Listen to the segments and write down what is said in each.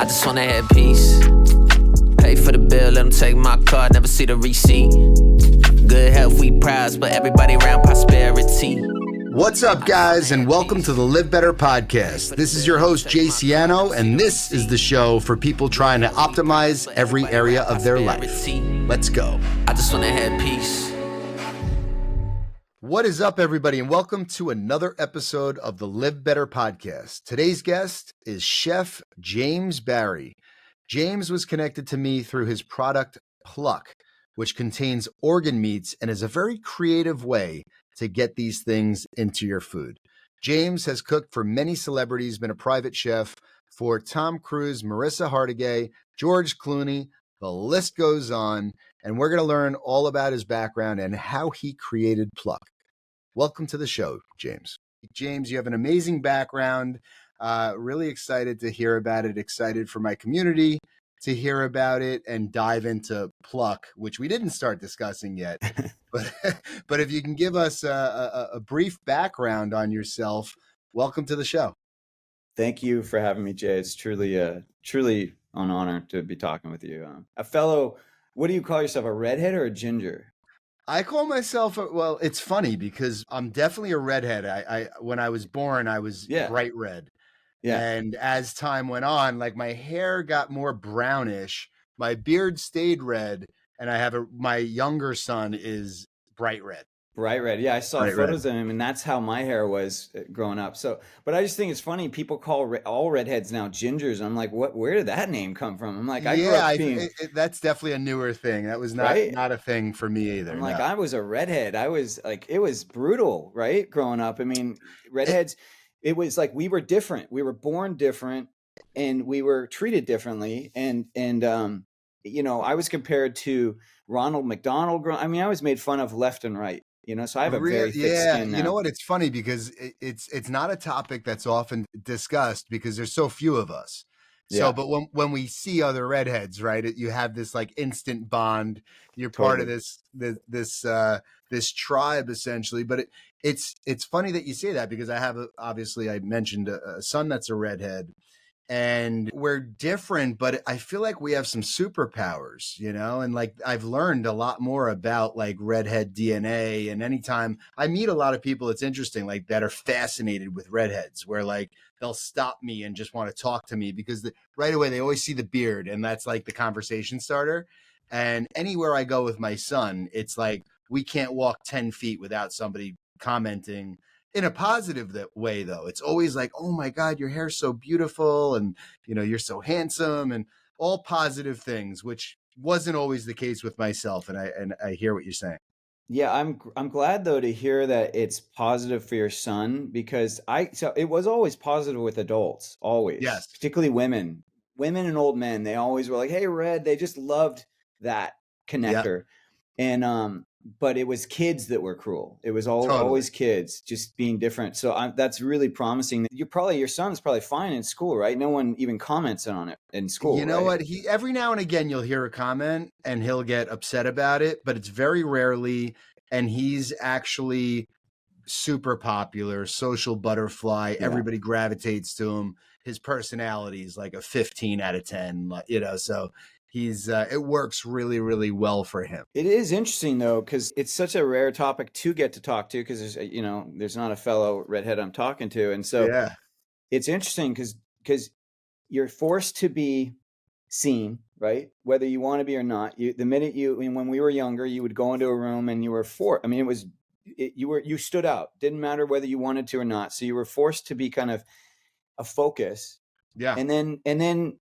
I just wanna have peace. Pay for the bill, let them take my car, never see the receipt. Good health, we prize, but everybody around prosperity. What's up, guys, and welcome to the LivBtr Podcast. This is your host, Jay Ciano, and this is the show for people trying to optimize every area of their life. Let's go. I just wanna have peace. What is up, everybody, and welcome to another episode of the LivBtr Podcast. Today's guest is Chef James Barry. James was connected to me through his product, Pluck, which contains organ meats and is a very creative way to get these things into your food. James has cooked for many celebrities, been a private chef for Tom Cruise, Marissa Hargitay, George Clooney, the list goes on, and we're going to learn all about his background and how he created Pluck. Welcome to the show, James. James, you have an amazing background. Really excited to hear about it, excited for my community to hear about it and dive into Pluck, which we didn't start discussing yet. But if you can give us a brief background on yourself, welcome to the show. Thank you for having me, Jay. It's truly an honor to be talking with you. A fellow, what do you call yourself, a redhead or a ginger? I call myself, well, it's funny because I'm definitely a redhead. I when I was born, I was bright red. Yeah. And as time went on, like my hair got more brownish, my beard stayed red, and I have my younger son is bright red. Bright red. Yeah, I saw photos of him, and that's how my hair was growing up. So, but I just think it's funny. People call all redheads now gingers. I'm like, what? Where did that name come from? I'm like, I grew up being... that's definitely a newer thing. That was not a thing for me either. I'm like, I was a redhead. I was like, it was brutal, right? Growing up. I mean, redheads, it was like we were different. We were born different, and we were treated differently. And you know, I was compared to Ronald McDonald. I mean, I was made fun of left and right. You know, so I have a very thick skin now. You know what? It's funny because it's not a topic that's often discussed because there's so few of us. So, but when we see other redheads, right, you have this like instant bond. You're part of this tribe essentially. But it's funny that you say that because I have obviously I mentioned a son that's a redhead. And we're different, but I feel like we have some superpowers, you know, and like I've learned a lot more about like redhead DNA. And anytime I meet a lot of people, it's interesting, like that are fascinated with redheads, where like they'll stop me and just want to talk to me because right away they always see the beard and that's like the conversation starter. And anywhere I go with my son, it's like we can't walk 10 feet without somebody commenting. In a positive way, though, it's always like, oh, my God, your hair's so beautiful. And, you know, you're so handsome and all positive things, which wasn't always the case with myself. And I hear what you're saying. Yeah, I'm glad, though, to hear that it's positive for your son, because so it was always positive with adults, always. Yes. Particularly women and old men. They always were like, hey, Red. They just loved that connector. Yep. And but it was kids that were cruel. It was always kids just being different. So that's really promising. Your son's probably fine in school, right? No one even comments on it in school. You know what? Every now and again, you'll hear a comment and he'll get upset about it, but it's very rarely. And he's actually super popular, social butterfly. Yeah. Everybody gravitates to him. His personality is like a 15 out of 10, you know, so he's it works really, really well for him. It is interesting, though, because it's such a rare topic to get to talk to because there's not a fellow redhead I'm talking to. And so it's interesting because you're forced to be seen, right? Whether you want to be or not. When we were younger, you would go into a room and you were you stood out. Didn't matter whether you wanted to or not. So you were forced to be kind of a focus. Yeah. And then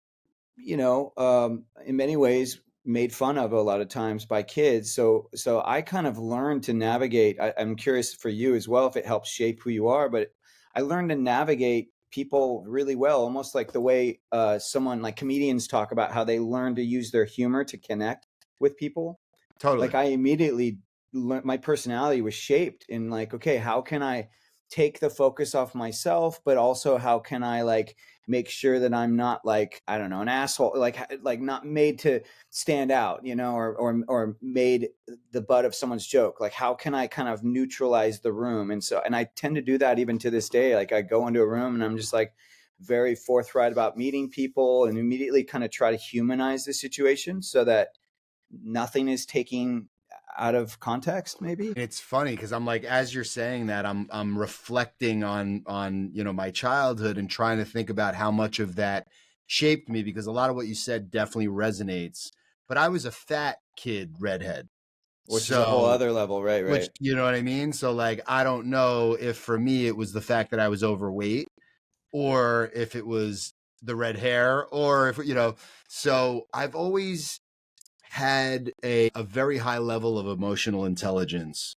in many ways made fun of a lot of times by kids. So I kind of learned to navigate. I'm curious for you as well, if it helps shape who you are, but I learned to navigate people really well, almost like the way someone like comedians talk about how they learn to use their humor to connect with people. Totally. Like I immediately learned, my personality was shaped in like, okay, how can I take the focus off myself, but also how can I like make sure that I'm not like, I don't know, an asshole, like not made to stand out, you know, or made the butt of someone's joke. Like, how can I kind of neutralize the room? And I tend to do that even to this day. Like I go into a room and I'm just like, very forthright about meeting people and immediately kind of try to humanize the situation so that nothing is taking out of context. Maybe it's funny because I'm like, as you're saying that, I'm reflecting on you know, my childhood and trying to think about how much of that shaped me, because a lot of what you said definitely resonates. But I was a fat kid redhead, which is a whole other level, right? Which, you know what I mean? So like, I don't know if for me it was the fact that I was overweight, or if it was the red hair, or if, you know. So I've always had a very high level of emotional intelligence,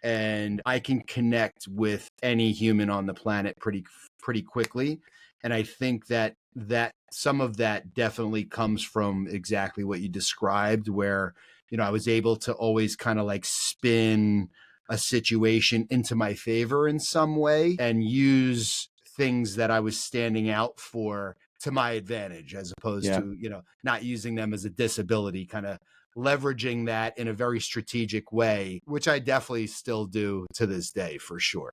and I can connect with any human on the planet pretty quickly. And I think that some of that definitely comes from exactly what you described, where, you know, I was able to always kind of like spin a situation into my favor in some way and use things that I was standing out for to my advantage, as opposed to, you know, not using them as a disability, kind of leveraging that in a very strategic way, which I definitely still do to this day, for sure.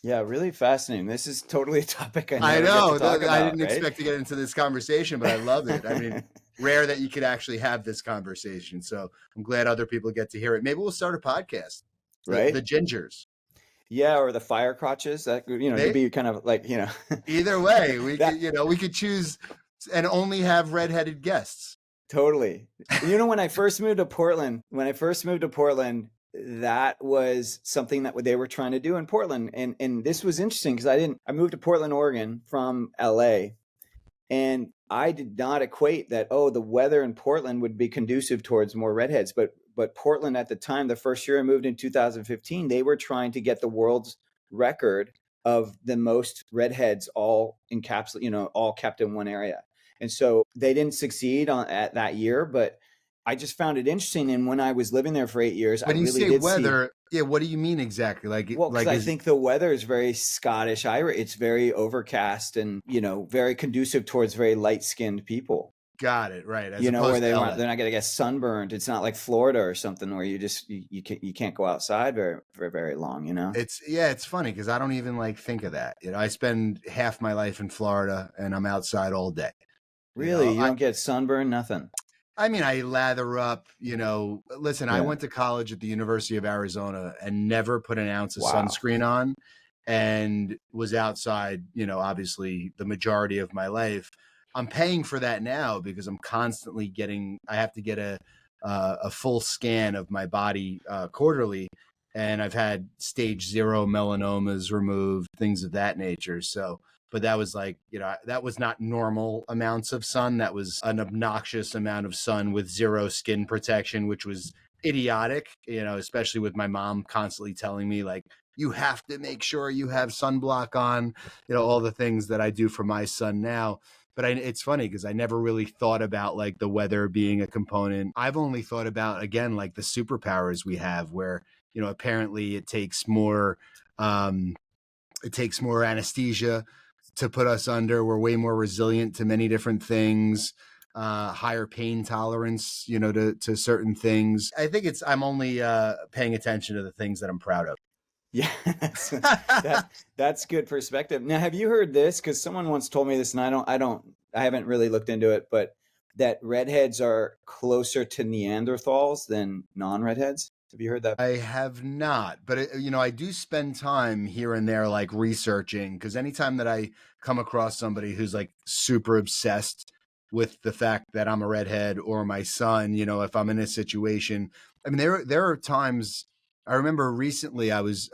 Yeah, really fascinating. This is totally a topic I know. I didn't right? expect to get into this conversation, but I love it. I mean, rare that you could actually have this conversation. So I'm glad other people get to hear it. Maybe we'll start a podcast. Right? The Gingers. Yeah, or the fire crotches. That, you know, to be kind of like, you know. Either way, we could, you know, we could choose and only have redheaded guests. Totally. You know, when I first moved to Portland, that was something that they were trying to do in Portland. And this was interesting because I moved to Portland, Oregon from LA, and I did not equate that, the weather in Portland would be conducive towards more redheads. But Portland at the time, the first year I moved in 2015, they were trying to get the world's record of the most redheads all kept in one area. And so they didn't succeed at that year, but I just found it interesting. And when I was living there for 8 years, when you say weather, what do you mean exactly? I think the weather is very Scottish Irish. It's very overcast and, you know, very conducive towards very light skinned people. Got it. Right. You know, where they're not going to get sunburned. It's not like Florida or something where you can't go outside for very long, you know? It's funny because I don't even like think of that. You know, I spend half my life in Florida and I'm outside all day. Really? You don't get sunburn? Nothing? I mean, I lather up, you know. Listen, I went to college at the University of Arizona and never put an ounce of sunscreen on, and was outside, you know, obviously the majority of my life. I'm paying for that now because I'm constantly I have to get a full scan of my body quarterly, and I've had stage 0 melanomas removed, things of that nature. So, but that was like, you know, that was not normal amounts of sun. That was an obnoxious amount of sun with 0 skin protection, which was idiotic, you know, especially with my mom constantly telling me, like, you have to make sure you have sunblock on, you know, all the things that I do for my son now. But it's funny because I never really thought about like the weather being a component. I've only thought about, again, like the superpowers we have where, you know, apparently it takes more anesthesia to put us under. We're way more resilient to many different things, higher pain tolerance, you know, to certain things. I think I'm only paying attention to the things that I'm proud of. Yeah, that's good perspective. Now, have you heard this? Because someone once told me this, and I haven't really looked into it, but that redheads are closer to Neanderthals than non-redheads. Have you heard that? I have not, but you know, I do spend time here and there, like researching, because anytime that I come across somebody who's like super obsessed with the fact that I'm a redhead, or my son, you know, if I'm in a situation, I mean, there are times. I remember recently I was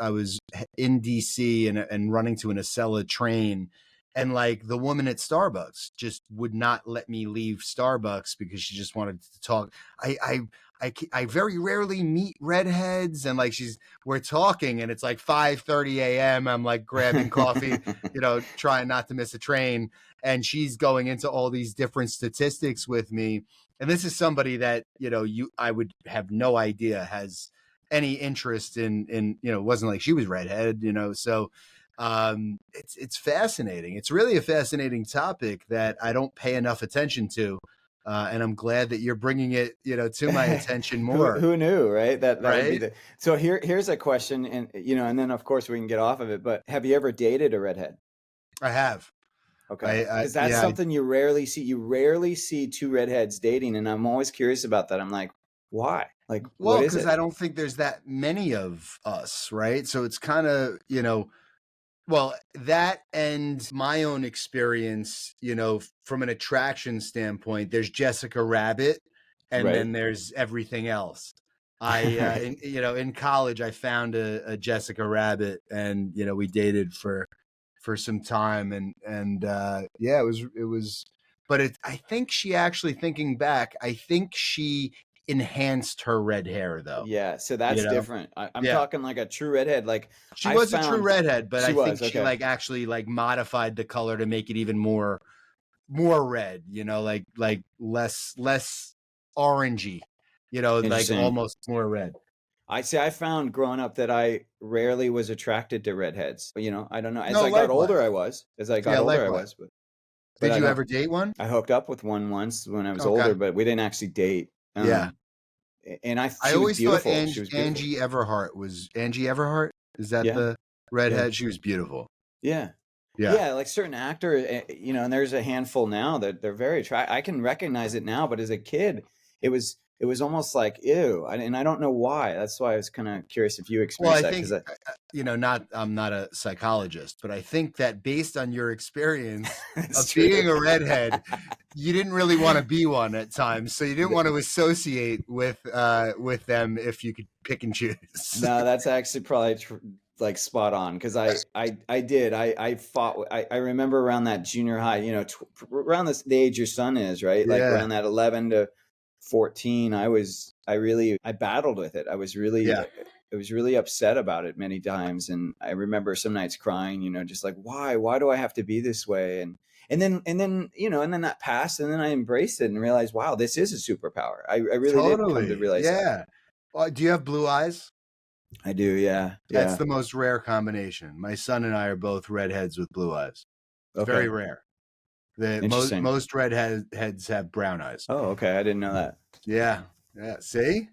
in DC and running to an Acela train, and like the woman at Starbucks just would not let me leave Starbucks because she just wanted to talk. I very rarely meet redheads, and like we're talking and it's like 5:30 a.m. I'm like grabbing coffee, you know, trying not to miss a train. And she's going into all these different statistics with me. And this is somebody that, you know, I would have no idea has any interest in, you know, it wasn't like she was redheaded, you know, so it's fascinating. It's really a fascinating topic that I don't pay enough attention to, and I'm glad that you're bringing it, you know, to my attention more. Who knew, right? That right? would be so here's a question, and you know, and then of course we can get off of it. But have you ever dated a redhead? I have. Okay. Because that's something you rarely see. You rarely see two redheads dating. And I'm always curious about that. I'm like, why? Like, what is it? Because I don't think there's that many of us, right? So it's kind of, well, that and my own experience, from an attraction standpoint, there's Jessica Rabbit, and then there's everything else. In college, I found a Jessica Rabbit, and we dated for some time, and it was. But I think she actually, thinking back, I think she enhanced her red hair though. Yeah, so that's different. I'm talking like a true redhead. Like she was a true redhead, but I think she actually modified the color to make it even more red. Like less orangey. Like almost more red. I found growing up that I rarely was attracted to redheads. I don't know. As I got older, I was. Did you ever date one? I hooked up with one once when I was older, but we didn't actually date. And I always thought Angie Everhart was Angie Everhart. Is that the redhead? Yeah. She was beautiful. Yeah. Like certain actors, and there's a handful now that they're very attractive. I can recognize it now, but as a kid, it was almost like ew, and I don't know why. That's why I was kind of curious if you experienced that. Think, I'm not a psychologist, but I think that based on your experience of being a redhead, you didn't really want to be one at times, so you didn't want to associate with them if you could pick and choose. No, that's actually probably spot on, because I fought. I remember around that junior high, around the age your son is, right? Like around that 11 to 14, I battled with it. I was really upset about it many times, and I remember some nights crying, just like, why do I have to be this way? And then that passed, and then I embraced it and realized, wow, this is a superpower. I really did come to realize that. Well, do you have blue eyes? I do, yeah. That's the most rare combination. My son and I are both redheads with blue eyes. Okay. Very rare. Most redheads have brown eyes. Oh, okay. I didn't know that. Yeah. See?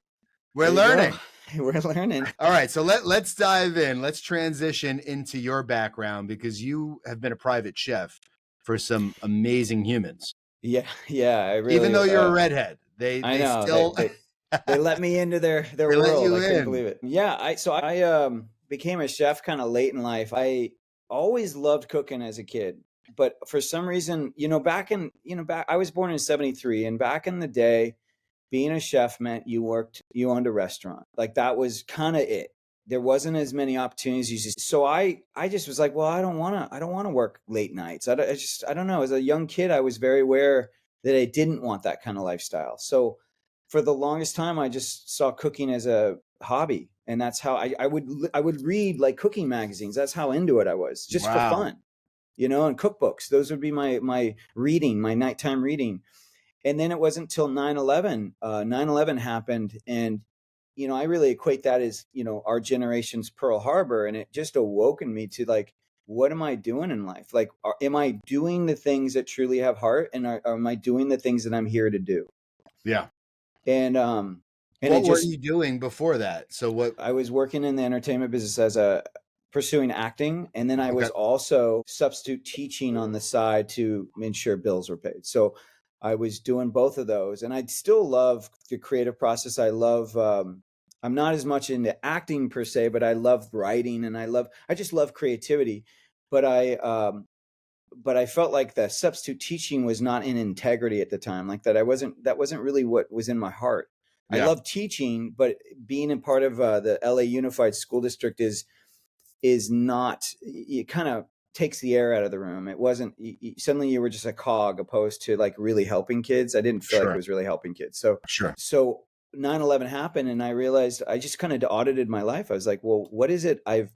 We're learning. We're learning. All right. So let's dive in. Let's transition into your background, because you have been a private chef for some amazing humans. Yeah. I really, even though you're a redhead, they still they let me into their world. I can't believe it. Yeah. I became a chef kind of late in life. I always loved cooking as a kid. But for some reason, I was born in 73, and back in the day, being a chef meant you owned a restaurant. Like that was kind of it. There wasn't as many opportunities. So I just was like, well, I don't want to work late nights. I don't know. As a young kid, I was very aware that I didn't want that kind of lifestyle. So for the longest time, I just saw cooking as a hobby. And that's how I would read like cooking magazines. That's how into it I was, just for fun. And cookbooks. Those would be my reading, my nighttime reading. And then it wasn't until 9/11. 9/11 happened, and I really equate that as our generation's Pearl Harbor, and it just awoken me to like, what am I doing in life? Like, am I doing the things that truly have heart, and am I doing the things that I'm here to do? Yeah. And what were you doing before that? So what? I was working in the entertainment business as pursuing acting, and then I was also substitute teaching on the side to ensure bills were paid. So I was doing both of those, and I still love the creative process. I love I'm not as much into acting per se, but I love writing, and I just love creativity. But I felt like the substitute teaching was not in integrity at the time, like that wasn't really what was in my heart. Yeah. I love teaching, but being a part of the LA Unified School District is not, it kind of takes the air out of the room. It wasn't, suddenly you were just a cog opposed to like really helping kids. I didn't feel like it was really helping kids. So 9/11 happened, and I realized, I just kind of audited my life. I was like, well, what is it I've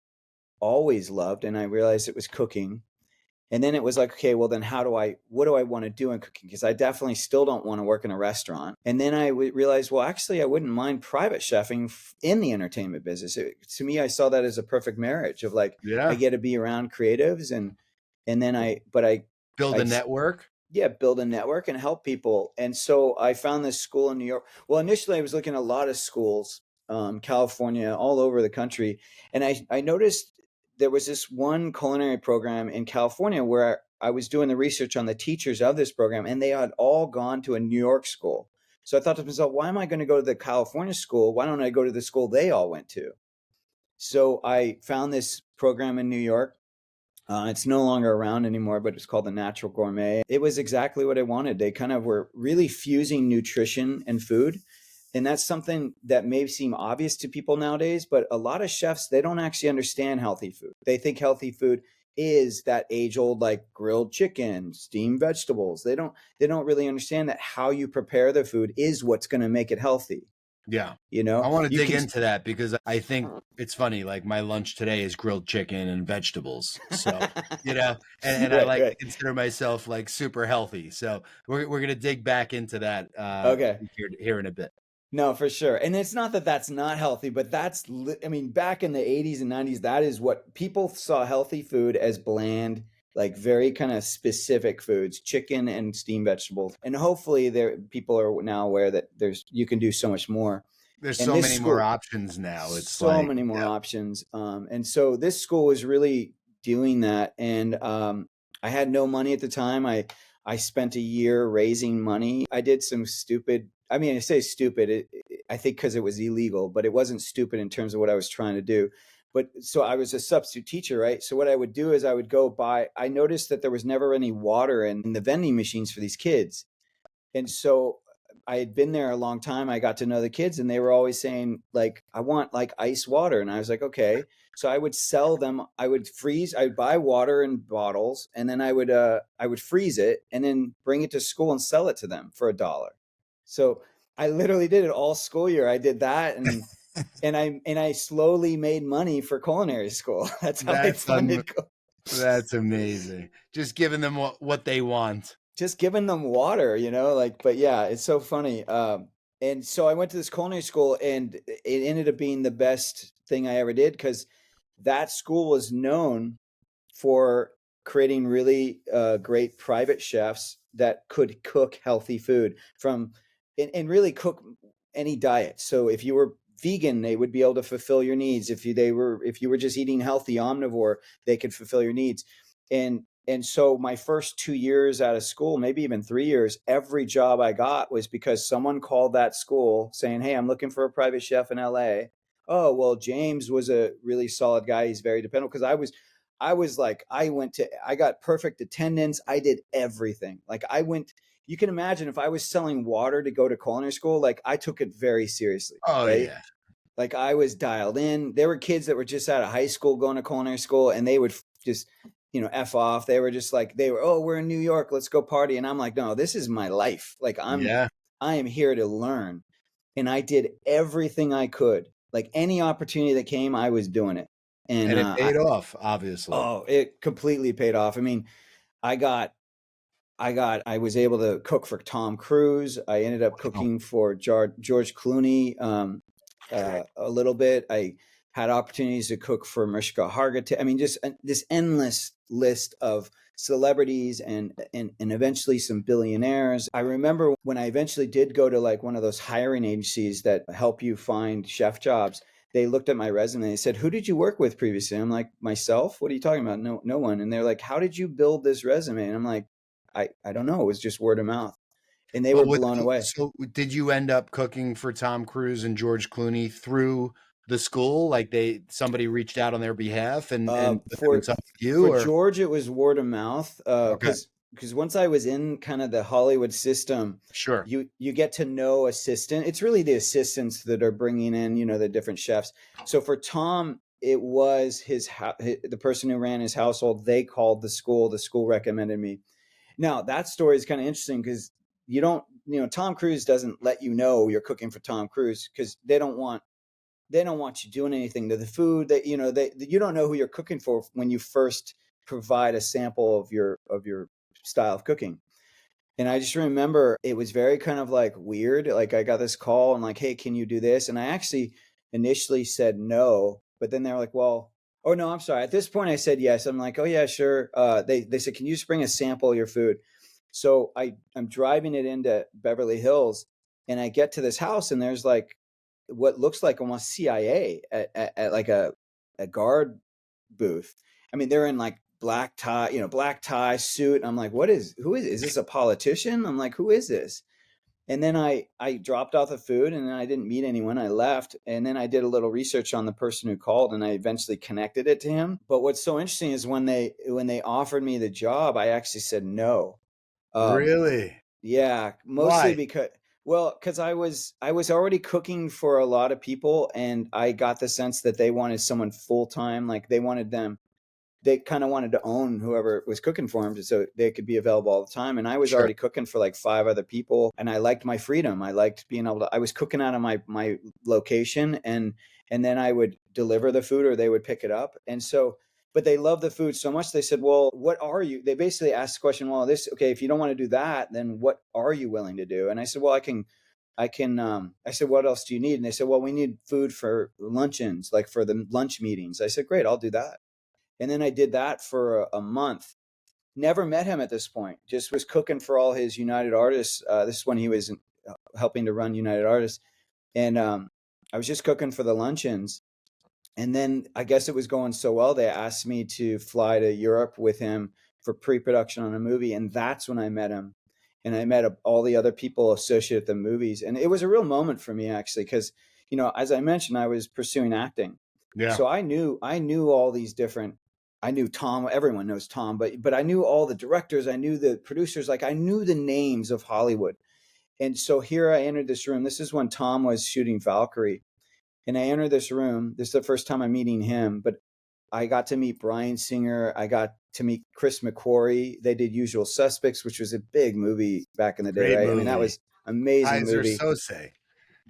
always loved? And I realized it was cooking. And then it was like, okay, well then what do I want to do in cooking? Because I definitely still don't want to work in a restaurant. And then I realized, well, actually I wouldn't mind private chefing in the entertainment business. To me, I saw that as a perfect marriage of like, I get to be around creatives and then I build a network. Yeah, build a network and help people. And so I found this school in New York. Well, initially I was looking at a lot of schools, California, all over the country. And I noticed there was this one culinary program in California where I was doing the research on the teachers of this program, and they had all gone to a New York school. So I thought to myself, why am I going to go to the California school? Why don't I go to the school they all went to? So I found this program in New York. It's no longer around anymore, but it's called the Natural Gourmet. It was exactly what I wanted. They kind of were really fusing nutrition and food. And that's something that may seem obvious to people nowadays, but a lot of chefs, they don't actually understand healthy food. They think healthy food is that age old, like grilled chicken, steamed vegetables. They don't really understand that how you prepare the food is what's going to make it healthy. Yeah. You know, I want to dig into that because I think it's funny. Like my lunch today is grilled chicken and vegetables. So, you know, and I like to consider myself like super healthy. So we're going to dig back into that here in a bit. No, for sure. And it's not that that's not healthy, but I mean, back in the 80s and 90s, that is what people saw healthy food as bland, like very kind of specific foods, chicken and steamed vegetables. And hopefully people are now aware that you can do so much more. There's so many more options now. It's so many more options. And so this school was really doing that. And I had no money at the time. I spent a year raising money. I did some stupid, I mean, I say stupid, I think because it was illegal, but it wasn't stupid in terms of what I was trying to do. But so I was a substitute teacher, right? So what I would do is I would go buy, I noticed that there was never any water in the vending machines for these kids. And so I had been there a long time. I got to know the kids and they were always saying like, I want like ice water. And I was like, okay. So I would sell them. I would buy water in bottles and then I would freeze it and then bring it to school and sell it to them for $1. So I literally did it all school year. I did that and I slowly made money for culinary school. That's how I funded. That's amazing. Just giving them what they want. Just giving them water, you know, like, but yeah, it's so funny. And so I went to this culinary school and it ended up being the best thing I ever did because that school was known for creating really great private chefs that could cook healthy food and really cook any diet. So if you were vegan, they would be able to fulfill your needs. If you were just eating healthy omnivore, they could fulfill your needs. And so my first 2 years out of school, maybe even 3 years, every job I got was because someone called that school saying, hey, I'm looking for a private chef in LA. Oh, well, James was a really solid guy. He's very dependable. Because I got perfect attendance. I did everything. Like you can imagine if I was selling water to go to culinary school, like I took it very seriously. Oh, right? Yeah. Like I was dialed in. There were kids that were just out of high school going to culinary school and they would just, you know, F off. They were just like, oh, we're in New York. Let's go party. And I'm like, no, this is my life. Like I am here to learn. And I did everything I could. Like any opportunity that came, I was doing it. And it paid off, obviously. Oh, it completely paid off. I mean, I was able to cook for Tom Cruise. I ended up cooking for George Clooney a little bit. I had opportunities to cook for Mariska Hargitay. I mean, just this endless list of celebrities and eventually some billionaires. I remember when I eventually did go to like one of those hiring agencies that help you find chef jobs, they looked at my resume and they said, who did you work with previously? I'm like, myself? What are you talking about? No one. And they're like, how did you build this resume? And I'm like, I don't know. It was just word of mouth. And they were blown away. So did you end up cooking for Tom Cruise and George Clooney through the school? Like somebody reached out on their behalf and for George, it was word of mouth. Because once I was in kind of the Hollywood system, sure, you get to know assistant. It's really the assistants that are bringing in, you know, the different chefs. So for Tom, it was the person who ran his household. They called the school. The school recommended me. Now that story is kind of interesting because Tom Cruise doesn't let you know you're cooking for Tom Cruise because they don't want you doing anything to the food. That you don't know who you're cooking for when you first provide a sample of your style of cooking. And I just remember it was very kind of like weird. Like I got this call and like, hey, can you do this? And I actually initially said no, but then they were like, well, oh no, I'm sorry. At this point I said yes. I'm like, oh yeah, sure. They said, can you just bring a sample of your food? So I'm driving it into Beverly Hills and I get to this house and there's like what looks like almost CIA at like a guard booth. I mean, they're in like black tie suit. I'm like, who is this a politician? I'm like, who is this? And then I dropped off the food, and then I didn't meet anyone. I left, and then I did a little research on the person who called, and I eventually connected it to him. But what's so interesting is when they offered me the job, I actually said no. Really? Yeah, mostly Why? because I was already cooking for a lot of people, and I got the sense that they wanted someone full time. Like they kind of wanted to own whoever was cooking for them so they could be available all the time. And I was already cooking for like 5 other people, and I liked my freedom. I liked being able to, I was cooking out of my location, and then I would deliver the food or they would pick it up. And so, but they loved the food so much. They said, well, what are you, they basically asked the question, well, okay, if you don't want to do that, then what are you willing to do? And I said, well, I said, what else do you need? And they said, well, we need food for luncheons, like for the lunch meetings. I said, great, I'll do that. And then I did that for a month. Never met him at this point. Just was cooking for all his United Artists. This is when he was helping to run United Artists. And I was just cooking for the luncheons. And then I guess it was going so well, they asked me to fly to Europe with him for pre-production on a movie. And that's when I met him. And I met all the other people associated with the movies. And it was a real moment for me, actually, because, as I mentioned, I was pursuing acting. Yeah. So I knew all these different, I knew Tom, everyone knows Tom, but I knew all the directors, I knew the producers, like I knew the names of Hollywood. And so here I entered this room. This is when Tom was shooting Valkyrie. And I entered this room. This is the first time I'm meeting him, but I got to meet Bryan Singer. I got to meet Chris McQuarrie. They did Usual Suspects, which was a big movie back in the day, right? Movie. I mean, that was amazing movie. Sose.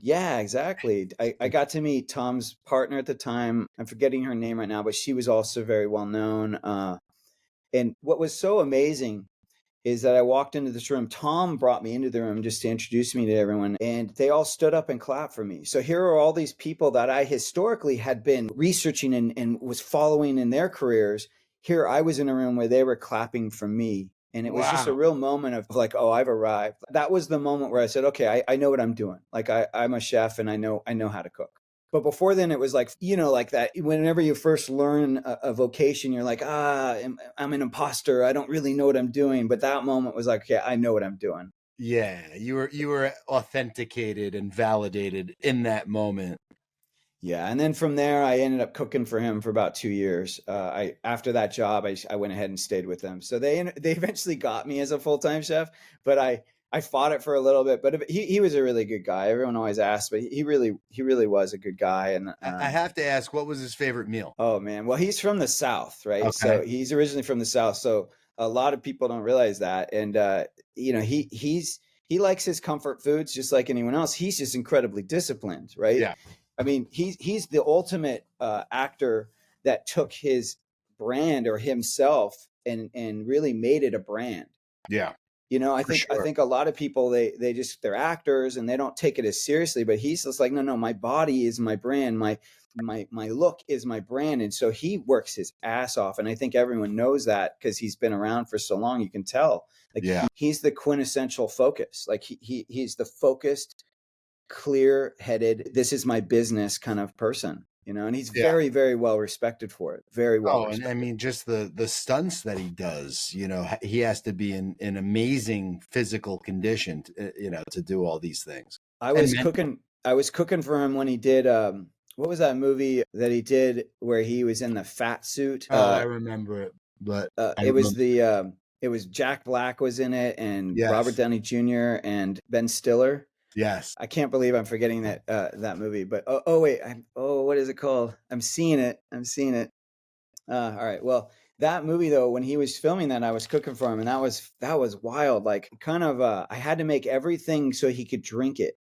Yeah, exactly. I got to meet Tom's partner at the time. I'm forgetting her name right now, but she was also very well known. And what was so amazing is that I walked into this room. Tom brought me into the room just to introduce me to everyone, and they all stood up and clapped for me. So here are all these people that I historically had been researching and was following in their careers. Here I was in a room where they were clapping for me. And it was just a real moment of like, oh, I've arrived. That was the moment where I said, okay, I know what I'm doing. Like I'm a chef and I know how to cook. But before then it was like, like that, whenever you first learn a vocation, you're like, I'm an imposter. I don't really know what I'm doing. But that moment was like, okay, I know what I'm doing. Yeah. You were authenticated and validated in that moment. Yeah. And then from there, I ended up cooking for him for about 2 years. After that job, I went ahead and stayed with them. So they eventually got me as a full-time chef, but I fought it for a little bit, but he was a really good guy. Everyone always asks, but he really was a good guy. And I have to ask, what was his favorite meal? Oh man. Well, he's from the South, right? Okay. So he's originally from the South. So a lot of people don't realize that. And, he likes his comfort foods just like anyone else. He's just incredibly disciplined, right? Yeah. I mean, he's the ultimate actor that took his brand or himself and really made it a brand. Yeah. I think a lot of people, they're actors and they don't take it as seriously, but he's just like, no, my body is my brand. My look is my brand. And so he works his ass off. And I think everyone knows that because he's been around for so long, you can tell. Like he's the quintessential focus. Like he's the focused, clear-headed, this is my business kind of person, and he's very, very well respected for it. Very well respected. And I mean, just the stunts that he does, he has to be in amazing physical condition, to do all these things. I was cooking for him when he did, what was that movie that he did where he was in the fat suit? I remember it, but it was Jack Black was in it, and Robert Downey Jr. and Ben Stiller. Yes. I can't believe I'm forgetting that movie, but wait, what is it called? I'm seeing it. All right. Well, that movie though, when he was filming that, I was cooking for him, and that was wild. Like kind of, I had to make everything so he could drink it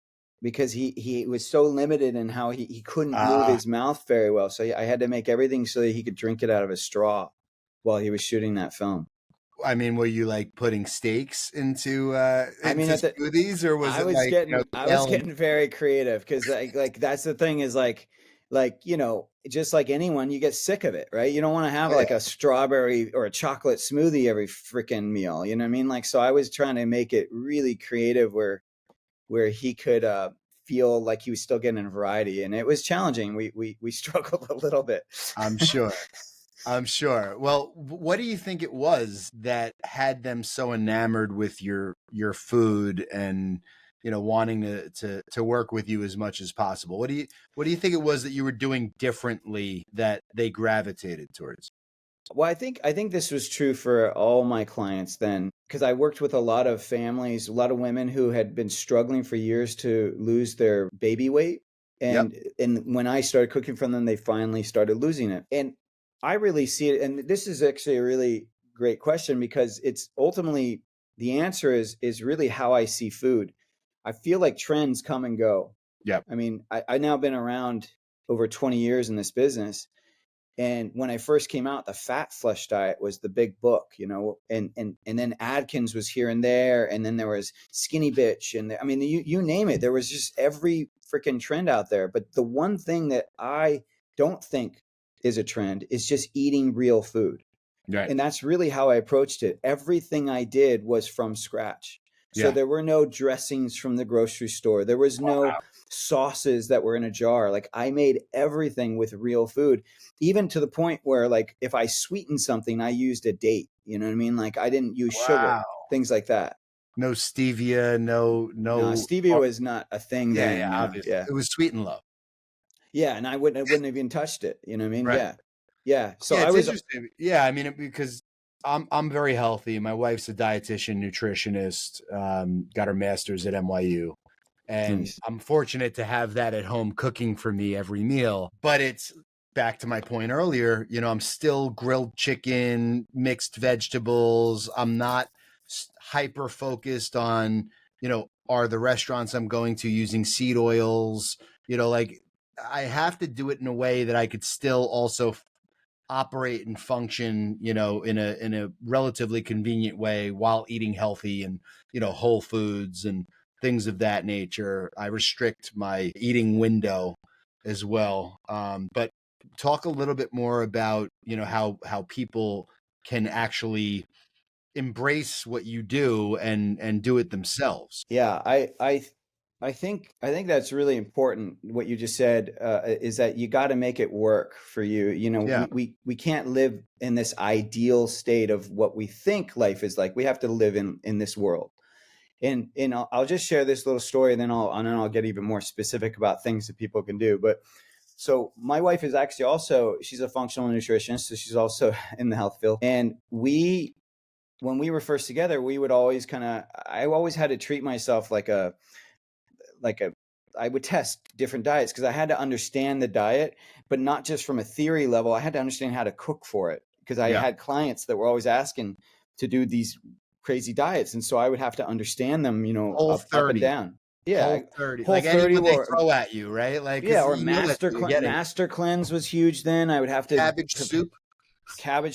because he was so limited in how he couldn't move his mouth very well. So I had to make everything so that he could drink it out of a straw while he was shooting that film. I mean, were you like putting steaks into smoothies, or was I was getting very creative because like that's the thing is like just like anyone, you get sick of it, right? You don't want to have like a strawberry or a chocolate smoothie every freaking meal. You know what I mean? Like, so I was trying to make it really creative where he could feel like he was still getting a variety, and it was challenging. We struggled a little bit. I'm sure. I'm sure. Well, what do you think it was that had them so enamored with your food and, wanting to work with you as much as possible? What do you think it was that you were doing differently that they gravitated towards? Well, I think this was true for all my clients then, because I worked with a lot of families, a lot of women who had been struggling for years to lose their baby weight. Yep. And when I started cooking for them, they finally started losing it. And I really see it. And this is actually a really great question, because it's ultimately the answer is really how I see food. I feel like trends come and go. Yep. I mean, I now been around over 20 years in this business. And when I first came out, the fat flush diet was the big book, and then Atkins was here and there. And then there was skinny bitch. And I mean, you name it, there was just every freaking trend out there. But the one thing that I don't think is a trend is just eating real food. Right. And that's really how I approached it. Everything I did was from scratch. So there were no dressings from the grocery store. There was no sauces that were in a jar. Like, I made everything with real food, even to the point where, like, if I sweetened something, I used a date. You know what I mean? Like, I didn't use sugar, things like that. No stevia, no. Stevia was not a thing then. Yeah, obviously. Yeah. It was Sweet and Low. Yeah, and I wouldn't have even touched it. You know what I mean? Right. Yeah. So it's interesting. Yeah, I mean, because I'm very healthy. My wife's a dietitian, nutritionist, got her master's at NYU. And nice. I'm fortunate to have that at home cooking for me every meal. But it's back to my point earlier, I'm still grilled chicken, mixed vegetables. I'm not hyper focused on, are the restaurants I'm going to using seed oils? Like, I have to do it in a way that I could still also operate and function, in a relatively convenient way while eating healthy and, whole foods and things of that nature. I restrict my eating window as well. But talk a little bit more about, how people can actually embrace what you do and do it themselves. Yeah, I think that's really important. What you just said is that you got to make it work for you. We can't live in this ideal state of what we think life is like. We have to live in this world. And I'll just share this little story, and then I'll get even more specific about things that people can do. But so my wife is actually she's a functional nutritionist, so she's also in the health field. And when we were first together, we would always I always had to treat myself like I would test different diets, because I had to understand the diet, but not just from a theory level. I had to understand how to cook for it, because I had clients that were always asking to do these crazy diets. And so I would have to understand them, up and down. Yeah. Whole 30. Whole like 30 they throw at you, right? Like, or Master Cleanse was huge then. I would have to cabbage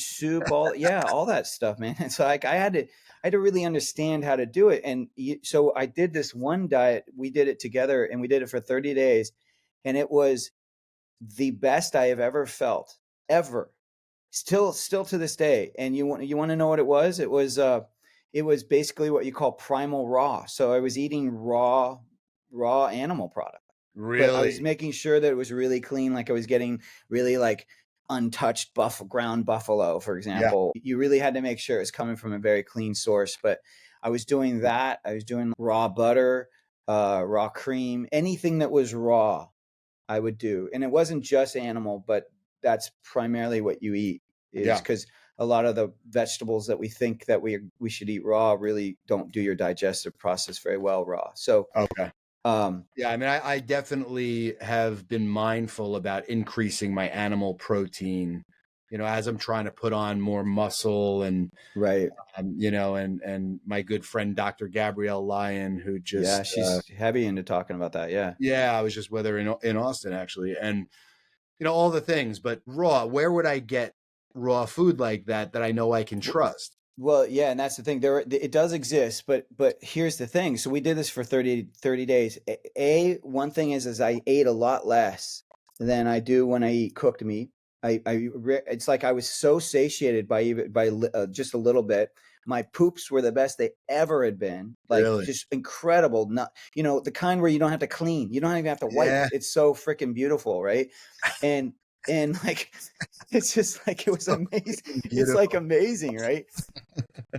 soup, all that stuff, man. And so I had to really understand how to do it. And so I did this one diet. We did it together, and we did it for 30 days. And it was the best I have ever felt, ever. Still to this day. And you want to know what it was? It was basically what you call primal raw. So I was eating raw animal product. Really? But I was making sure that it was really clean. Like, I was getting really like untouched ground buffalo, for example. You really had to make sure it was coming from a very clean source. But I was doing that. I was doing raw butter, raw cream, anything that was raw, I would do. And it wasn't just animal, but that's primarily what you eat, because a lot of the vegetables that we think that we should eat raw really don't do your digestive process very well raw. So, okay. I mean, I definitely have been mindful about increasing my animal protein, as I'm trying to put on more muscle and, right. And my good friend, Dr. Gabrielle Lyon, who just, she's heavy into talking about that. Yeah. Yeah. I was just with her in Austin, actually. And, all the things, but raw, where would I get raw food like that I know I can trust? Well, yeah. And that's the thing, it does exist, but here's the thing. So we did this for 30 days. One thing is I ate a lot less than I do when I eat cooked meat. It's like I was so satiated by just a little bit. My poops were the best they ever had been. Like, really? Just incredible. Not, the kind where you don't have to clean. You don't even have to wipe. Yeah. It's so freaking beautiful, right? And And like, it's just like, it was amazing. Beautiful. It's like amazing, right?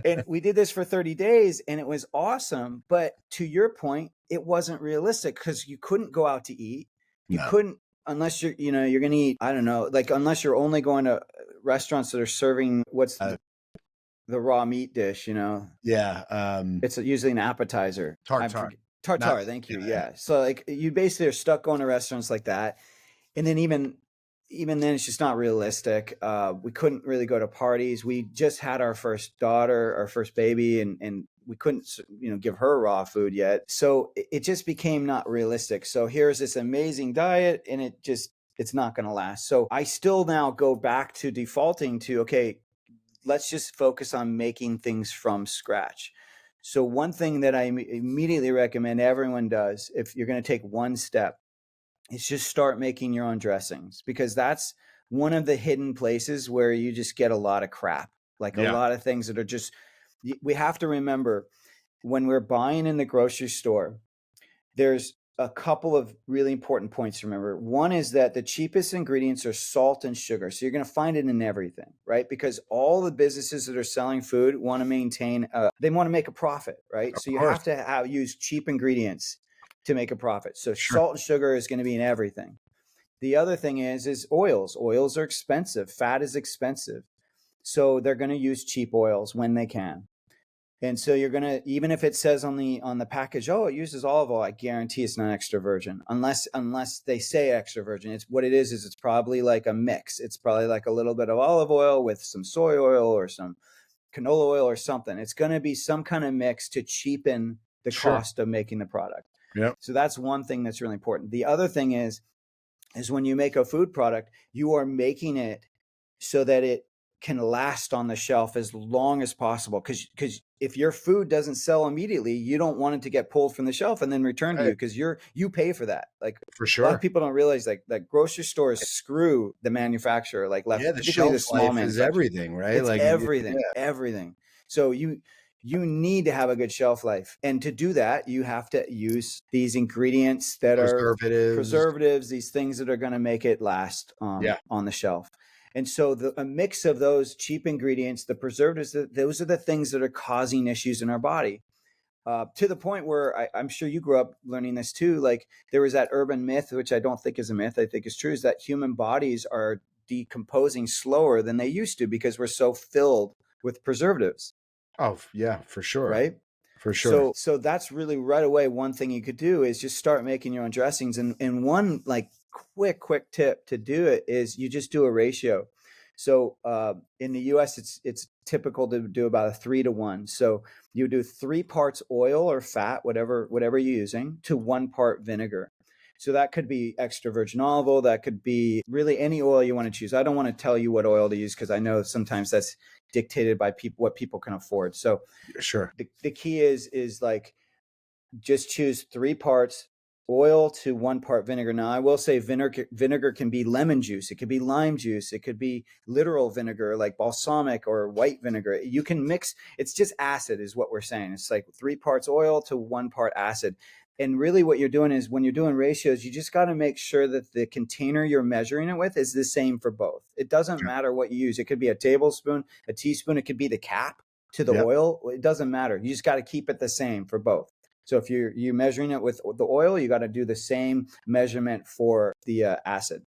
And we did this for 30 days and it was awesome. But to your point, it wasn't realistic because you couldn't go out to eat. You couldn't, unless you're going to eat, I don't know, like unless you're only going to restaurants that are serving the raw meat dish, Yeah. It's usually an appetizer. Tartare. Tartare, thank you. Yeah. So like you basically are stuck going to restaurants like that. And then even then it's just not realistic. We couldn't really go to parties. We just had our first daughter, our first baby, and we couldn't, give her raw food yet. So it just became not realistic. So here's this amazing diet and it's not going to last. So I still now go back to defaulting to, okay, let's just focus on making things from scratch. So one thing that I immediately recommend everyone does, if you're going to take one step, is just start making your own dressings, because that's one of the hidden places where you just get a lot of crap, like a lot of things that are just, we have to remember when we're buying in the grocery store, there's a couple of really important points to remember. One is that the cheapest ingredients are salt and sugar. So you're going to find it in everything, right? Because all the businesses that are selling food want to maintain, they want to make a profit, right? So you have to use cheap ingredients to make a profit. So salt and sugar is going to be in everything. The other thing is oils. Oils are expensive. Fat is expensive. So they're going to use cheap oils when they can. And so you're going to, even if it says on the package, oh, it uses olive oil, I guarantee it's not extra virgin, unless they say extra virgin. It's what it is it's probably like a mix. It's probably like a little bit of olive oil with some soy oil or some canola oil or something. It's going to be some kind of mix to cheapen the cost of making the product. Yep. So that's one thing that's really important. The other thing is when you make a food product, you are making it so that it can last on the shelf as long as possible. Because if your food doesn't sell immediately, you don't want it to get pulled from the shelf and then returned to you, because you pay for that. Like, for sure, a lot of people don't realize like that grocery stores screw the manufacturer. Like, the shelf life is everything, right? It's like everything. So you need to have a good shelf life. And to do that, you have to use these ingredients that are preservatives, these things that are going to make it last on the shelf. And so a mix of those cheap ingredients, the preservatives, those are the things that are causing issues in our body. To the point where I'm sure you grew up learning this too. Like there was that urban myth, which I don't think is a myth, I think is true, is that human bodies are decomposing slower than they used to because we're so filled with preservatives. Oh, yeah, for sure. Right? For sure. So that's really right away. One thing you could do is just start making your own dressings. And one like quick tip to do it is you just do a ratio. So in the US, it's typical to do about a 3-to-1. So you do 3 parts oil or fat, whatever you're using, to 1 part vinegar. So that could be extra virgin olive oil. That could be really any oil you want to choose. I don't want to tell you what oil to use because I know sometimes that's dictated by what people can afford. So the key is like just choose 3 parts oil to 1 part vinegar. Now I will say vinegar can be lemon juice. It could be lime juice. It could be literal vinegar like balsamic or white vinegar. You can mix. It's just acid is what we're saying. It's like 3 parts oil to 1 part acid. And really what you're doing is when you're doing ratios, you just got to make sure that the container you're measuring it with is the same for both. It doesn't matter what you use. It could be a tablespoon, a teaspoon. It could be the cap to the oil. It doesn't matter. You just got to keep it the same for both. So if you're measuring it with the oil, you got to do the same measurement for the acid.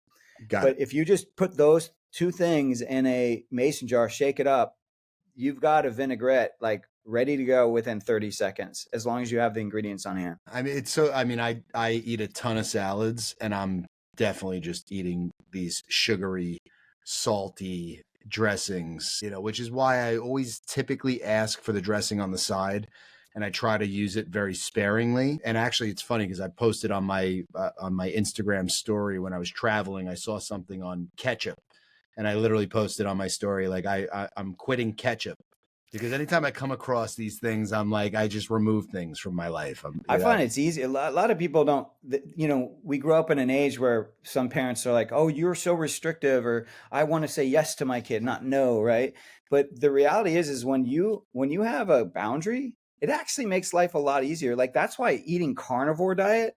But if you just put those 2 things in a mason jar, shake it up, you've got a vinaigrette like ready to go within 30 seconds, as long as you have the ingredients on hand. I mean, I eat a ton of salads and I'm definitely just eating these sugary, salty dressings, which is why I always typically ask for the dressing on the side. And I try to use it very sparingly. And actually, it's funny because I posted on my Instagram story when I was traveling. I saw something on ketchup, and I literally posted on my story like I'm quitting ketchup, because anytime I come across these things, I'm like I just remove things from my life. I find it's easy. A lot of people don't. We grew up in an age where some parents are like, "Oh, you're so restrictive," or "I want to say yes to my kid, not no," right? But the reality is when you have a boundary, it actually makes life a lot easier. Like that's why eating carnivore diet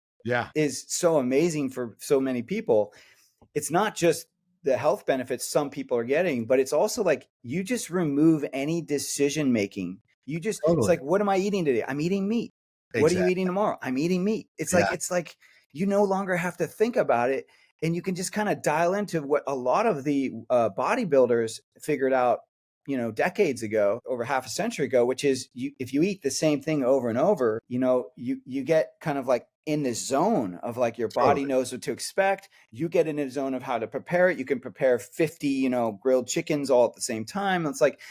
is so amazing for so many people. It's not just the health benefits some people are getting, but it's also like you just remove any decision making. You just, it's like, what am I eating today? I'm eating meat. What are you eating tomorrow? I'm eating meat. It's like you no longer have to think about it, and you can just kind of dial into what a lot of the bodybuilders figured out, decades ago, over half a century ago, which is if you eat the same thing over and over, you get kind of like in this zone of like your body knows what to expect. You get in a zone of how to prepare it. You can prepare 50, grilled chickens all at the same time. It's like,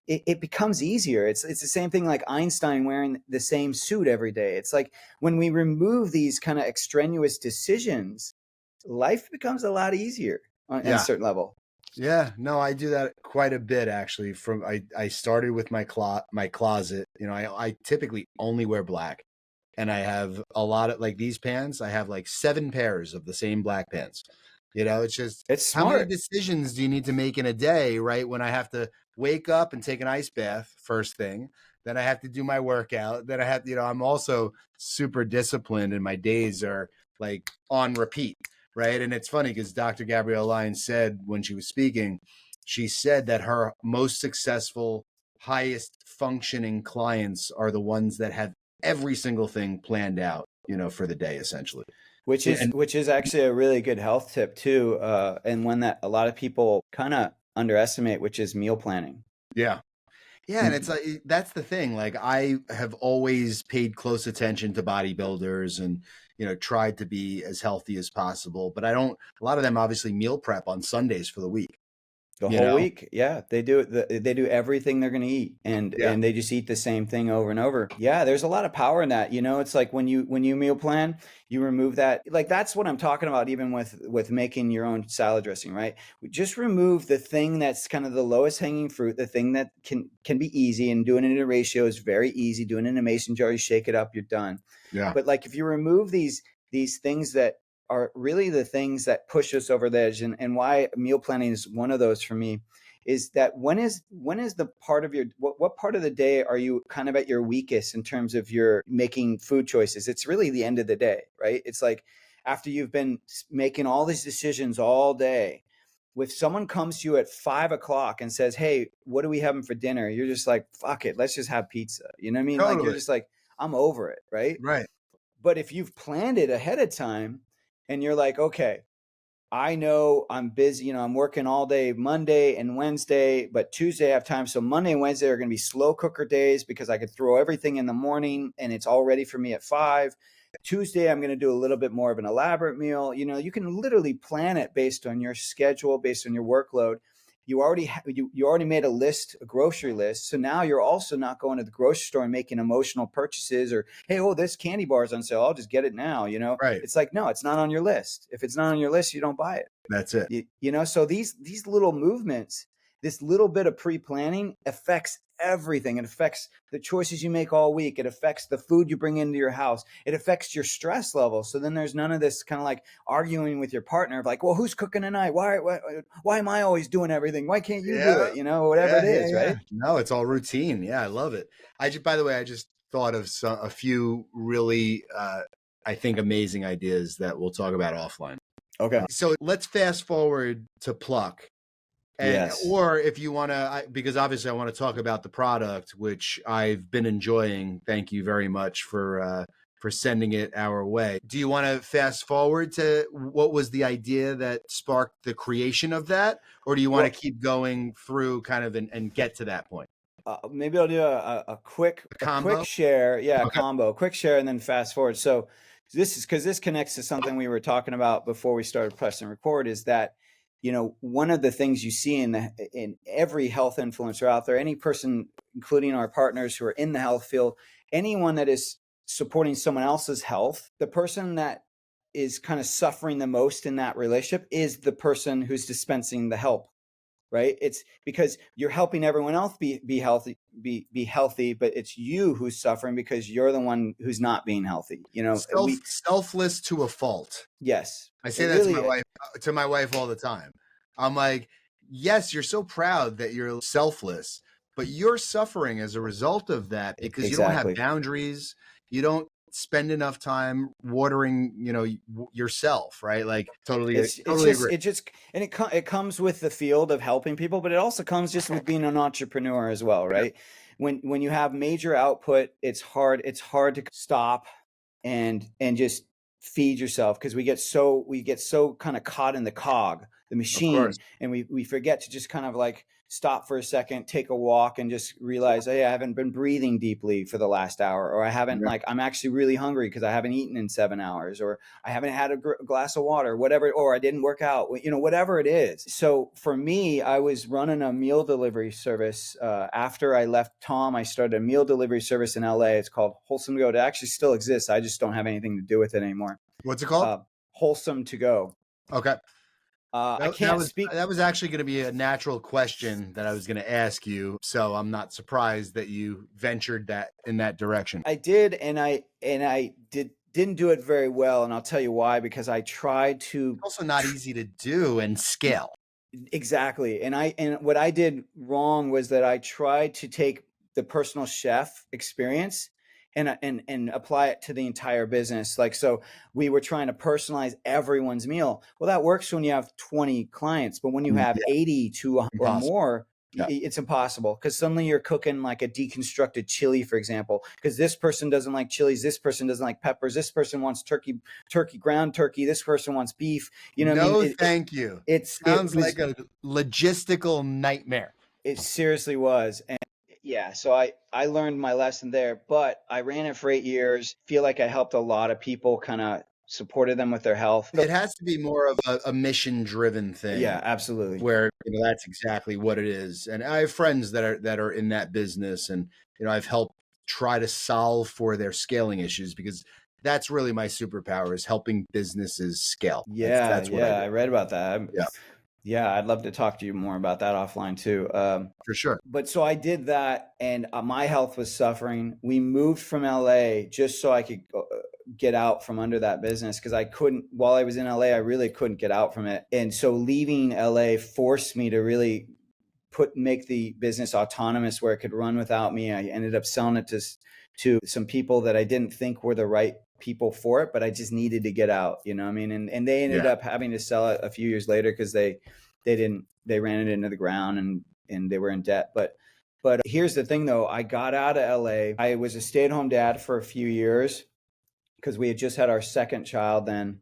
it becomes easier. It's the same thing like Einstein wearing the same suit every day. It's like when we remove these kind of extraneous decisions, life becomes a lot easier on a certain level. Yeah, no, I do that quite a bit actually. I started with my closet. I typically only wear black, and I have a lot of like these pants. I have like 7 pairs of the same black pants. It's just, it's smart. How many decisions do you need to make in a day, right? When I have to wake up and take an ice bath first thing, then I have to do my workout, then I have, I'm also super disciplined, and my days are like on repeat. Right. And it's funny because Dr. Gabrielle Lyons said when she was speaking, she said that her most successful, highest functioning clients are the ones that have every single thing planned out, for the day, essentially. Which is actually a really good health tip too. And one that a lot of people kind of underestimate, which is meal planning. Yeah. Yeah. And it's like, that's the thing. Like I have always paid close attention to bodybuilders and, tried to be as healthy as possible, but a lot of them obviously meal prep on Sundays for the week. The whole week. Yeah. They do they do everything they're going to eat, and they just eat the same thing over and over. Yeah. There's a lot of power in that. It's like when you meal plan, you remove that. Like, that's what I'm talking about, even with making your own salad dressing, right? Just remove the thing that's kind of the lowest hanging fruit, the thing that can be easy, and doing it in a ratio is very easy. Doing it in a mason jar, you shake it up, you're done. Yeah. But like, if you remove these things that are really the things that push us over the edge, and why meal planning is one of those for me, is that when is the part of what part of the day are you kind of at your weakest in terms of your making food choices? It's really the end of the day, right? It's like after you've been making all these decisions all day, if someone comes to you at 5 o'clock and says, "Hey, what are we having for dinner?" You're just like, "Fuck it, let's just have pizza." You know what I mean? Totally. Like, you're just like, I'm over it, right? Right. But if you've planned it ahead of time, and you're like, okay, I know I'm busy, I'm working all day Monday and Wednesday, but Tuesday I have time. So Monday and Wednesday are going to be slow cooker days because I could throw everything in the morning and it's all ready for me at 5. Tuesday, I'm going to do a little bit more of an elaborate meal. You can literally plan it based on your schedule, based on your workload. You already made a list, a grocery list. So now you're also not going to the grocery store and making emotional purchases, or, hey, this candy bar is on sale, I'll just get it now. Right. It's like, no, it's not on your list. If it's not on your list, you don't buy it. That's it. So these little movements, this little bit of pre-planning affects everything. It affects the choices you make all week. It affects the food you bring into your house. It affects your stress level. So then there's none of this kind of like arguing with your partner of like, well, who's cooking tonight? Why am I always doing everything? Why can't you do it? Whatever it is, right? No, it's all routine. Yeah, I love it. By the way, I just thought of a few really, I think, amazing ideas that we'll talk about offline. Okay. So let's fast forward to Pluck. Or if you want to, because obviously I want to talk about the product, which I've been enjoying. Thank you very much for sending it our way. Do you want to fast forward to what was the idea that sparked the creation of that? Or do you want to keep going through kind of and get to that point? Maybe I'll do a quick share. Yeah, okay. A combo, quick share, and then fast forward. So this is because this connects to something we were talking about before we started pressing record, is that one of the things you see in every health influencer out there, any person, including our partners who are in the health field, anyone that is supporting someone else's health, the person that is kind of suffering the most in that relationship is the person who's dispensing the help, right? It's because you're helping everyone else be healthy, but it's you who's suffering because you're the one who's not being healthy. Selfless to a fault. Yes. I say that really to my wife all the time. I'm like, yes, you're so proud that you're selfless, but you're suffering as a result of that because you don't have boundaries. You don't spend enough time watering, yourself, right? Like totally agree. It comes with the field of helping people, but it also comes just with being an entrepreneur as well, right? Yeah. When you have major output, it's hard to stop and just feed yourself, because we get so kind of caught in the cog, the machine, and we forget to just kind of like stop for a second, take a walk, and just realize, hey, I haven't been breathing deeply for the last hour, or I haven't I'm actually really hungry because I haven't eaten in 7 hours, or I haven't had a glass of water, whatever, or I didn't work out, whatever it is. So for me, I was running a meal delivery service. After I left Tom, I started a meal delivery service in LA. It's called Wholesome to Go. It actually still exists. I just don't have anything to do with it anymore. What's it called? Wholesome to Go. Okay. I can't speak. That was actually going to be a natural question that I was going to ask you. So I'm not surprised that you ventured in that direction. I did, and I didn't do it very well, and I'll tell you why. Because I tried to. It's also not easy to do and scale. Exactly, and what I did wrong was that I tried to take the personal chef experience and apply it to the entire business. Like, so we were trying to personalize everyone's meal. Well, that works when you have 20 clients, but when you have 80 to or more, it's impossible, because suddenly you're cooking like a deconstructed chili, for example, because this person doesn't like chilies, this person doesn't like peppers, this person wants ground turkey, this person wants beef. Thank you. It sounds like a logistical nightmare. It seriously was. And yeah, so I learned my lesson there, but I ran it for 8 years. Feel like I helped a lot of people, kind of supported them with their health. It has to be more of a mission-driven thing. Yeah, absolutely. Where that's exactly what it is. And I have friends that are in that business, and I've helped try to solve for their scaling issues, because that's really my superpower, is helping businesses scale. Yeah, that's what I read about that. Yeah, I'd love to talk to you more about that offline too. For sure. But so I did that, and my health was suffering. We moved from LA just so I could get out from under that business, because I couldn't, while I was in LA, I really couldn't get out from it. And so leaving LA forced me to really make the business autonomous, where it could run without me. I ended up selling it to some people that I didn't think were the right people for it, but I just needed to get out, and they ended up having to sell it a few years later, because they ran it into the ground and they were in debt. But here's the thing though, I got out of LA. I was a stay-at-home dad for a few years, because we had just had our second child then.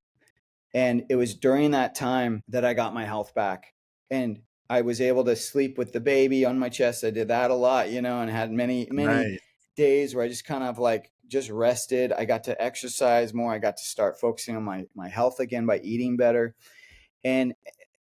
And it was during that time that I got my health back, and I was able to sleep with the baby on my chest. I did that a lot, and had many days where I just kind of like just rested. I got to exercise more. I got to start focusing on my health again by eating better. And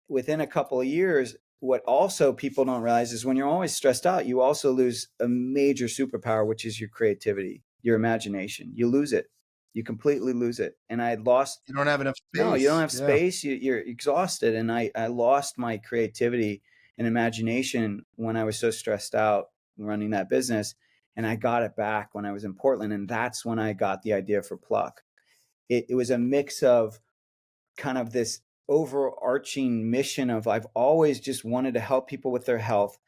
within a couple of years, what also people don't realize is when you're always stressed out, you also lose a major superpower, which is your creativity, your imagination. You lose it. You completely lose it. And I had lost. You don't have enough space. No, you don't have space. You're exhausted. And I lost my creativity and imagination when I was so stressed out running that business. And I got it back when I was in Portland. And that's when I got the idea for Pluck. It was a mix of kind of this overarching mission of, I've always just wanted to help people with their health.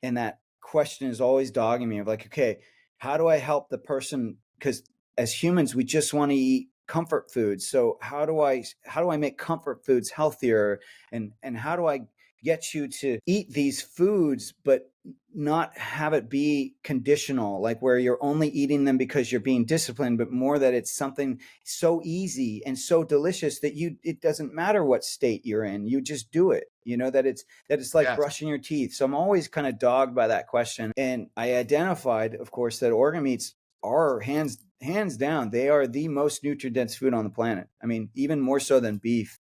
And that question is always dogging me of like, okay, how do I help the person? Because as humans, we just want to eat comfort foods. So how do I make comfort foods healthier? And how do I get you to eat these foods, but not have it be conditional, like where you're only eating them because you're being disciplined, but more that it's something so easy and so delicious that it doesn't matter what state you're in, you just do it, that it's like brushing your teeth. So I'm always kind of dogged by that question. And I identified, of course, that organ meats are hands down, they are the most nutrient dense food on the planet. I mean, even more so than beef.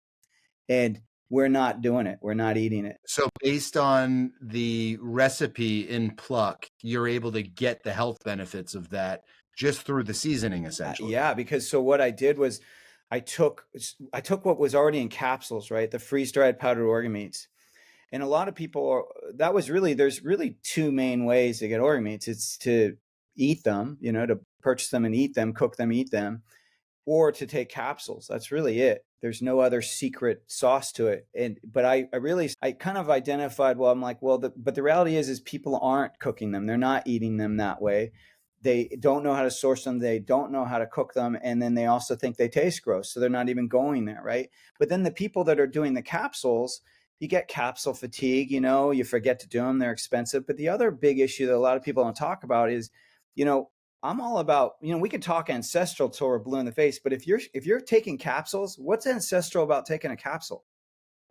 And we're not doing it. We're not eating it. So based on the recipe in Pluck, you're able to get the health benefits of that just through the seasoning, essentially. Yeah, because so what I did was I took what was already in capsules, right? The freeze-dried powdered organ meats. And a lot of people there's really two main ways to get organ meats. It's to eat them, to purchase them and eat them, cook them, eat them, or to take capsules. That's really it. There's no other secret sauce to it. But I kind of identified, but the reality is people aren't cooking them. They're not eating them that way. They don't know how to source them. They don't know how to cook them. And then they also think they taste gross. So they're not even going there, right? But then the people that are doing the capsules, you get capsule fatigue, you forget to do them. They're expensive. But the other big issue that a lot of people don't talk about is, I'm all about, we can talk ancestral till we're blue in the face. But if you're taking capsules, what's ancestral about taking a capsule?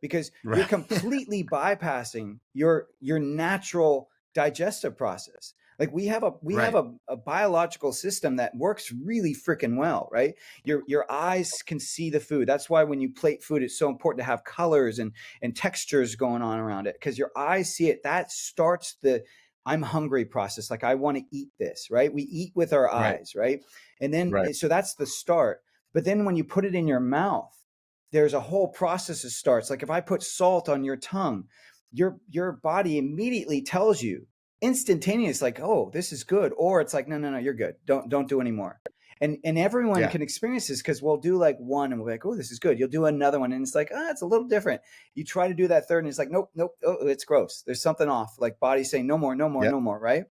Because you're completely bypassing your natural digestive process. Like we have a biological system that works really freaking well, right? Your eyes can see the food. That's why when you plate food, it's so important to have colors and textures going on around it, because your eyes see it. That starts the I'm hungry process. Like I want to eat this, right? We eat with our eyes, right? And then so that's the start. But then when you put it in your mouth, there's a whole process that starts. Like if I put salt on your tongue, your body immediately tells you instantaneous, like, oh, this is good. Or it's like, no, you're good. Don't do anymore. And everyone can experience this, because we'll do like one and we'll be like, oh, this is good. You'll do another one and it's like, it's a little different. You try to do that third and it's like, nope. Oh, it's gross. There's something off. Like body saying no more, right?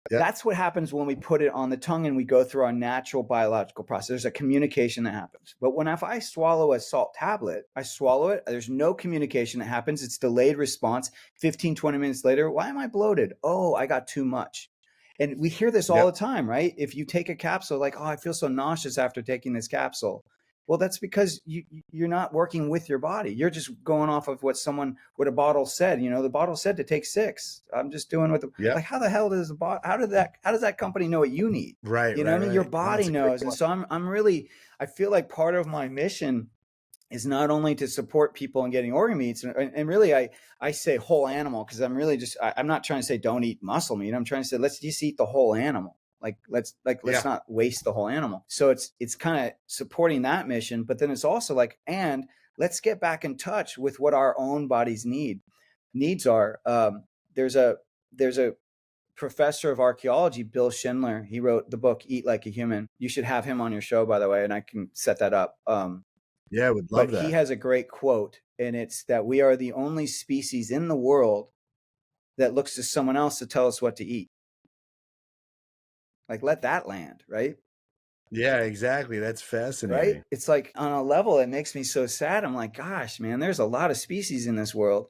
Yep. That's what happens when we put it on the tongue and we go through our natural biological process. There's a communication that happens. But if I swallow a salt tablet, I swallow it, there's no communication that happens. It's delayed response. 15, 20 minutes later, why am I bloated? Oh, I got too much. And we hear this all the time, right? If you take a capsule, like, oh, I feel so nauseous after taking this capsule. Well, that's because you're not working with your body. You're just going off of what a bottle said. The bottle said to take 6. I'm just doing what like, how the hell does the bottle, how does that company know what you need? Right. What I mean? Your body knows. And so I feel like part of my mission is not only to support people in getting organ meats, and really I say whole animal, because I'm really I'm not trying to say don't eat muscle meat. I'm trying to say, let's just eat the whole animal. Let's not waste the whole animal. So it's kind of supporting that mission, but then it's also like, and let's get back in touch with what our own bodies needs are. There's a professor of archaeology, Bill Schindler. He wrote the book Eat Like a Human. You should have him on your show, by the way, and I can set that up. Yeah, I would love that. He has a great quote, and it's that we are the only species in the world that looks to someone else to tell us what to eat. Like, let that land, right? Yeah, exactly. That's fascinating. Right? It's like, on a level, it makes me so sad. I'm like, gosh, man, there's a lot of species in this world,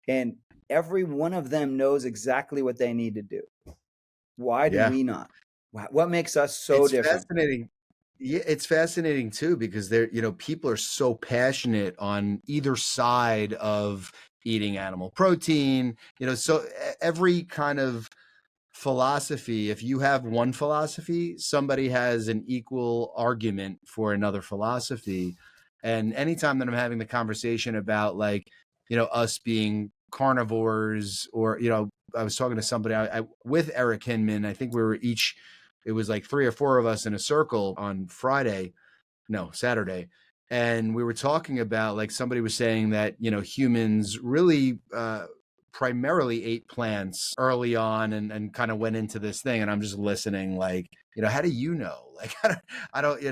and every one of them knows exactly what they need to do. Why do we not? What makes us so different? Fascinating. Yeah, it's fascinating too, because people are so passionate on either side of eating animal protein, so every kind of philosophy, if you have one philosophy, somebody has an equal argument for another philosophy. And anytime that I'm having the conversation about us being carnivores, or, I was talking to somebody with Eric Hinman, I think we were it was like 3 or 4 of us in a circle on Saturday. And we were talking about, somebody was saying that, humans really, primarily ate plants early on and kind of went into this thing. And I'm just listening, how do you know? I don't,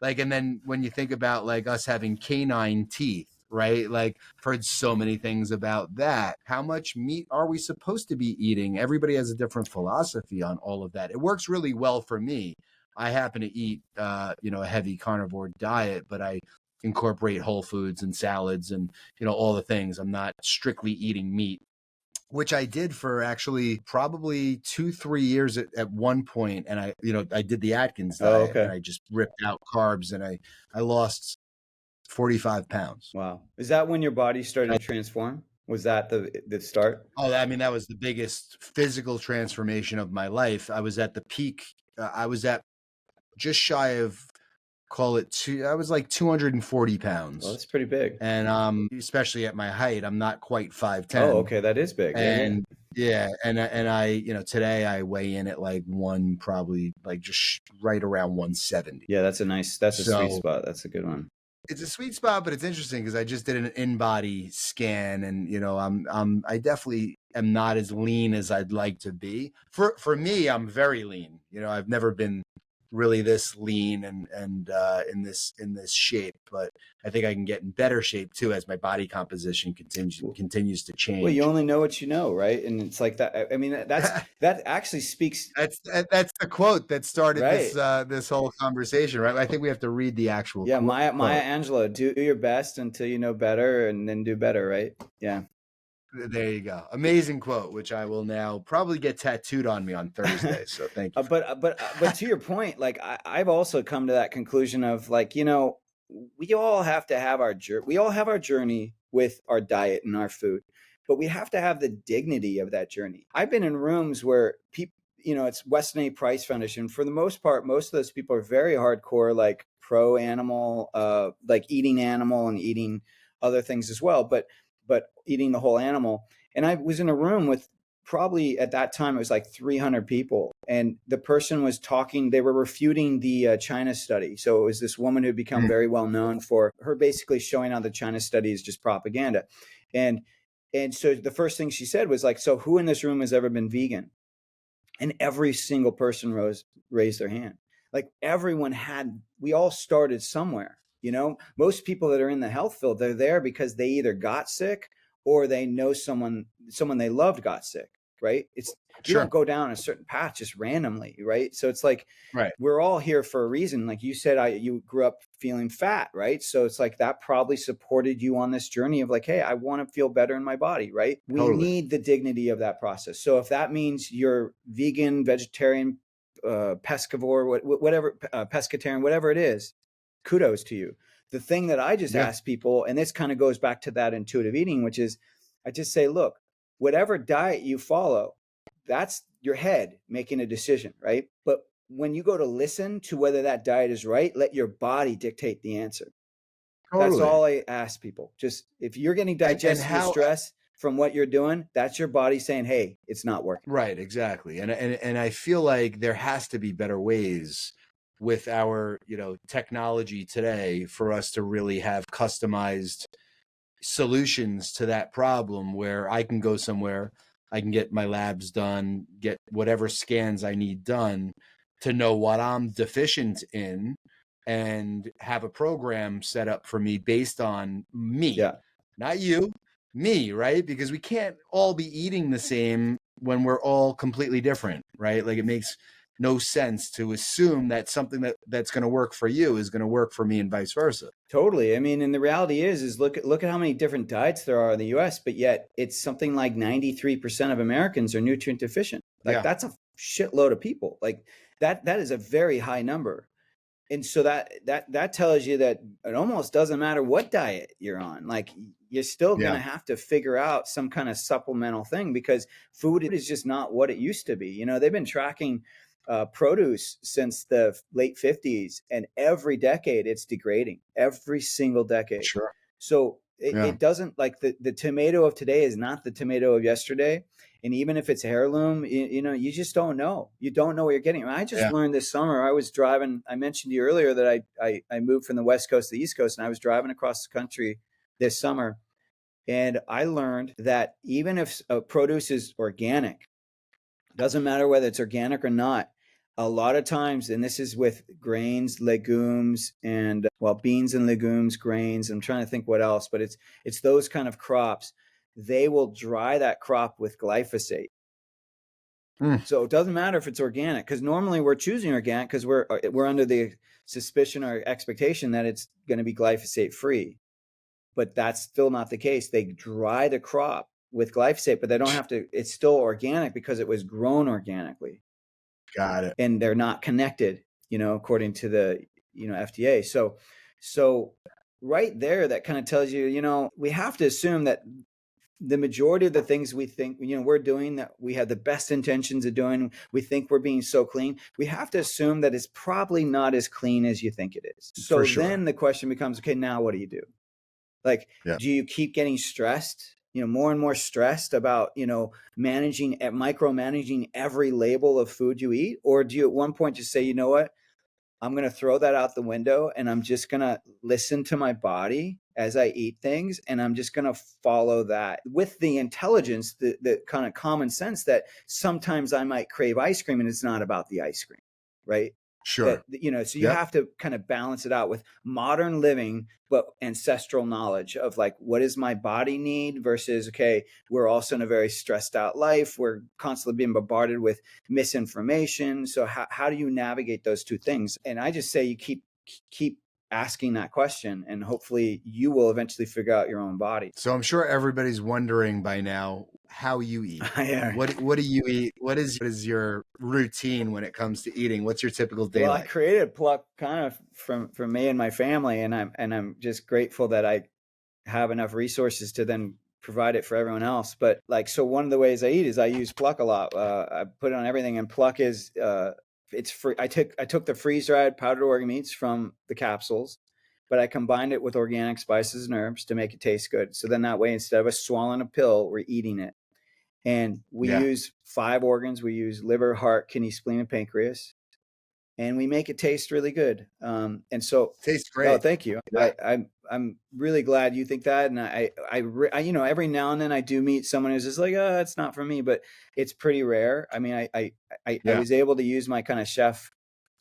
and then when you think about us having canine teeth, right? I've heard so many things about that. How much meat are we supposed to be eating? Everybody has a different philosophy on all of that. It works really well for me. I happen to eat, a heavy carnivore diet, but I incorporate whole foods and salads and, all the things. I'm not strictly eating meat, which I did for actually probably 2-3 years at one point. And I did the Atkins diet, and I just ripped out carbs, and I lost 45 pounds. Wow. Is that when your body started to transform? Was that the start? Oh, I mean, that was the biggest physical transformation of my life. I was at the peak. I was at just shy of, I was like 240 pounds. Well, that's pretty big. And especially at my height, I'm not quite 5'10". Oh, okay. That is big. And and I, today I weigh in at probably just right around 170. Yeah, that's a sweet spot. That's a good one. It's a sweet spot, but it's interesting because I just did an in-body scan, and I definitely am not as lean as I'd like to be. For me, I'm very lean. I've never been really this lean and in this shape, but I think I can get in better shape too as my body composition continues to change. Well, you only know what you know, right? And it's like that. I mean, that actually speaks. That's the quote that started this whole conversation, right? I think we have to read the actual. Yeah, Maya Angelou, do your best until you know better, and then do better, right? Yeah. There you go. Amazing quote, which I will now probably get tattooed on me on Thursday. So thank you. But to your point, like I've also come to that conclusion of like, we all have to have our journey with our diet and our food, but we have to have the dignity of that journey. I've been in rooms where people, it's Weston A. Price Foundation. For the most part, most of those people are very hardcore, like pro animal, like eating animal and eating other things as well, but eating the whole animal. And I was in a room with probably at that time, it was like 300 people. And the person was talking, they were refuting the China study. So it was this woman who had become very well known for her basically showing how the China study is just propaganda. And so the first thing she said was like, so who in this room has ever been vegan? And every single person raised their hand. Like we all started somewhere. Most people that are in the health field, they're there because they either got sick or they know someone they loved got sick, right? You don't go down a certain path just randomly, right? So it's like, we're all here for a reason. Like you said, you grew up feeling fat, right? So it's like that probably supported you on this journey of like, hey, I want to feel better in my body, right? We need the dignity of that process. So if that means you're vegan, vegetarian, pescivore, whatever, pescatarian, whatever it is, kudos to you. The thing that I just ask people, and this kind of goes back to that intuitive eating, which is I just say, look, whatever diet you follow, that's your head making a decision, right? But when you go to listen to whether that diet is right, let your body dictate the answer. That's all I ask people. Just if you're getting digestive stress from what you're doing, that's your body saying, hey, it's not working. Right, exactly. And I feel like there has to be better ways with our technology today for us to really have customized solutions to that problem, where I can go somewhere, I can get my labs done, get whatever scans I need done to know what I'm deficient in, and have a program set up for me based on me, not you, me, right? Because we can't all be eating the same when we're all completely different, right? Like it makes no sense to assume that something that's going to work for you is going to work for me and vice versa. Totally. I mean, and the reality is look at how many different diets there are in the US, but yet it's something like 93% of Americans are nutrient deficient. Like that's a shitload of people. Like that is a very high number. And so that tells you that it almost doesn't matter what diet you're on. Like you're still going to have to figure out some kind of supplemental thing, because food is just not what it used to be. They've been tracking produce since the late 50s, and every decade it's degrading, every single decade. Sure. So it doesn't, like the tomato of today is not the tomato of yesterday. And even if it's heirloom, you just don't know. You don't know what you're getting. I just learned this summer. I was driving. I mentioned to you earlier that I moved from the West Coast to the East Coast, and I was driving across the country this summer. And I learned that even if produce is organic, doesn't matter whether it's organic or not, a lot of times, and this is with grains, legumes, and beans and legumes, grains, I'm trying to think what else, but it's those kind of crops. They will dry that crop with glyphosate. So it doesn't matter if it's organic, because normally we're choosing organic because we're under the suspicion or expectation that it's going to be glyphosate free. But that's still not the case. They dry the crop with glyphosate, but they don't have to. It's still organic because it was grown organically. Got it. And they're not connected, according to the, FDA. So right there, that kind of tells you, we have to assume that the majority of the things we think, we're doing, that we have the best intentions of doing, we think we're being so clean, we have to assume that it's probably not as clean as you think it is. So then the question becomes, okay, now what do you do? Like, do you keep getting stressed? More and more stressed about, micromanaging every label of food you eat? Or do you at one point just say, you know what, I'm going to throw that out the window, and I'm just going to listen to my body as I eat things, and I'm just going to follow that with the intelligence, the kind of common sense that sometimes I might crave ice cream, and it's not about the ice cream, right? Sure. So you have to kind of balance it out with modern living, but ancestral knowledge of like, what does my body need versus, okay, we're also in a very stressed out life. We're constantly being bombarded with misinformation. So how do you navigate those two things? And I just say you keep asking that question, and hopefully you will eventually figure out your own body. So I'm sure everybody's wondering by now how you eat. What do you eat? What is your routine when it comes to eating? What's your typical day? Well, like? I created Pluck kind of from me and my family, and I'm just grateful that I have enough resources to then provide it for everyone else. But like, so one of the ways I eat is I use Pluck a lot. I put it on everything, and Pluck is it's free. I took the freeze dried powdered organ meats from the capsules, but I combined it with organic spices and herbs to make it taste good. So then that way, instead of us swallowing a pill, we're eating it. And we use 5 organs. We use liver, heart, kidney, spleen, and pancreas, and we make it taste really good. And so tastes great. Oh, thank you. Yeah. I'm really glad you think that. And I every now and then I do meet someone who's just like, oh, it's not for me, but it's pretty rare. I mean, I was able to use my kind of chef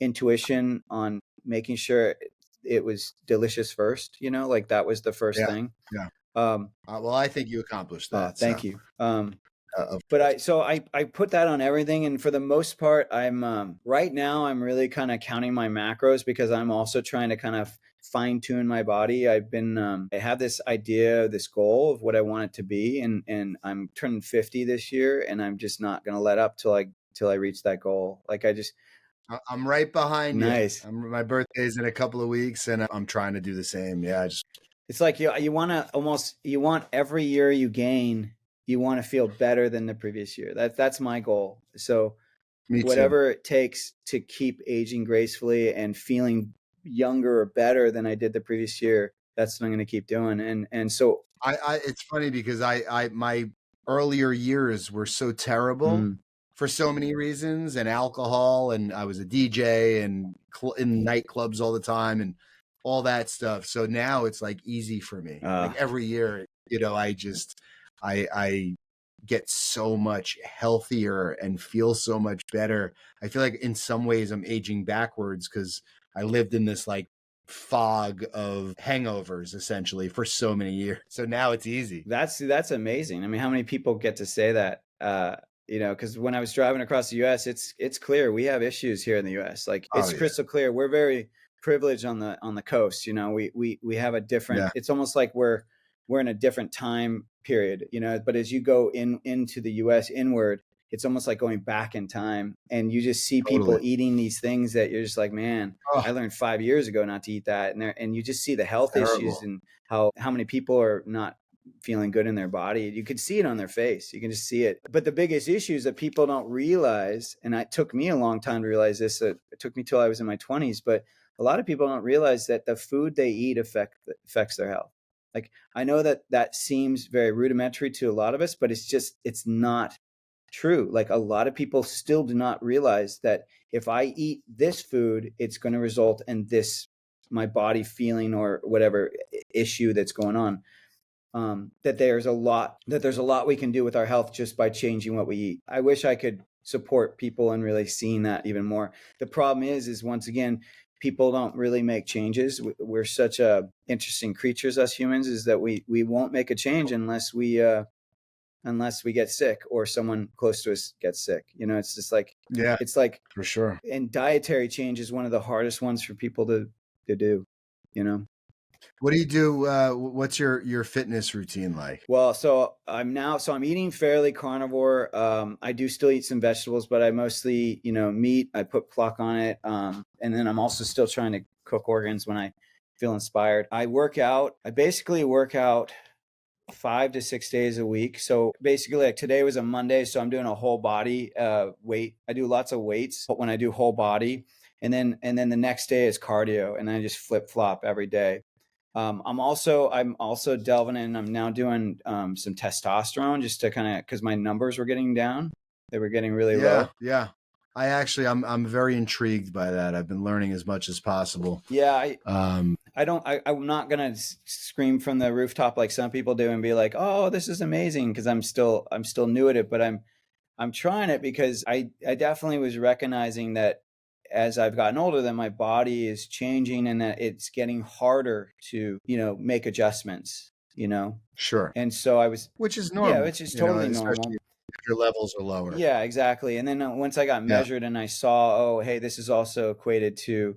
intuition on making sure it was delicious first, like that was the first thing. Yeah. Well, I think you accomplished that. Thank you. But I put that on everything, and for the most part, I'm right now I'm really kind of counting my macros because I'm also trying to kind of fine tune my body. I've been I have this idea, this goal of what I want it to be, and I'm turning 50 this year, and I'm just not going to let up till I reach that goal. Like I'm right behind you. Nice. My birthday's in a couple of weeks, and I'm trying to do the same. Yeah, it's like you want every year you gain, you want to feel better than the previous year. That's my goal. So whatever it takes to keep aging gracefully and feeling younger or better than I did the previous year, that's what I'm going to keep doing. And so it's funny because my earlier years were so terrible for so many reasons, and alcohol, and I was a DJ and in nightclubs all the time and all that stuff. So now it's like easy for me. Like every year, I get so much healthier and feel so much better. I feel like in some ways I'm aging backwards because I lived in this like fog of hangovers essentially for so many years. So now it's easy. That's amazing. I mean, how many people get to say that? Because when I was driving across the U.S., it's clear we have issues here in the U.S. Like it's crystal clear. We're very privileged on the coast. We have a different. It's almost like we're in a different time period. But as you go into the U.S. inward, it's almost like going back in time, and you just see people eating these things that you're just like, man, I learned 5 years ago not to eat that, and you just see the health issues and how many people are not feeling good in their body. You can see it on their face. You can just see it. But the biggest issue is that people don't realize, and it took me a long time to realize this. It took me till I was in my 20s, but a lot of people don't realize that the food they eat affects their health. Like, I know that seems very rudimentary to a lot of us, but it's not true. Like, a lot of people still do not realize that if I eat this food, it's going to result in this, my body feeling or whatever issue that's going on. That there's a lot we can do with our health just by changing what we eat. I wish I could support people in really seeing that even more. The problem is once again, people don't really make changes. We're such interesting creatures, us humans, is that we won't make a change unless we get sick or someone close to us gets sick. It's just like, it's like, for sure. And dietary change is one of the hardest ones for people to do, What do you do? What's your fitness routine like? Well, so I'm eating fairly carnivore. I do still eat some vegetables, but I mostly, meat. I put Pluck on it. And then I'm also still trying to cook organs when I feel inspired. I basically work out 5 to 6 days a week. So basically, like today was a Monday, so I'm doing a whole body weight. I do lots of weights when I do whole body. And then the next day is cardio, and then I just flip flop every day. I'm also delving in. I'm now doing some testosterone just to kind of, because my numbers were getting down. They were getting really low. Yeah. I'm very intrigued by that. I've been learning as much as possible. Yeah. I'm not going to scream from the rooftop like some people do and be like, oh, this is amazing. Because I'm still new at it, but I'm trying it because I definitely was recognizing that as I've gotten older, that my body is changing and that it's getting harder to, make adjustments, Sure. And so which is normal. which is totally normal. If your levels are lower. Yeah, exactly. And then once I got measured and I saw, oh, hey, this is also equated to,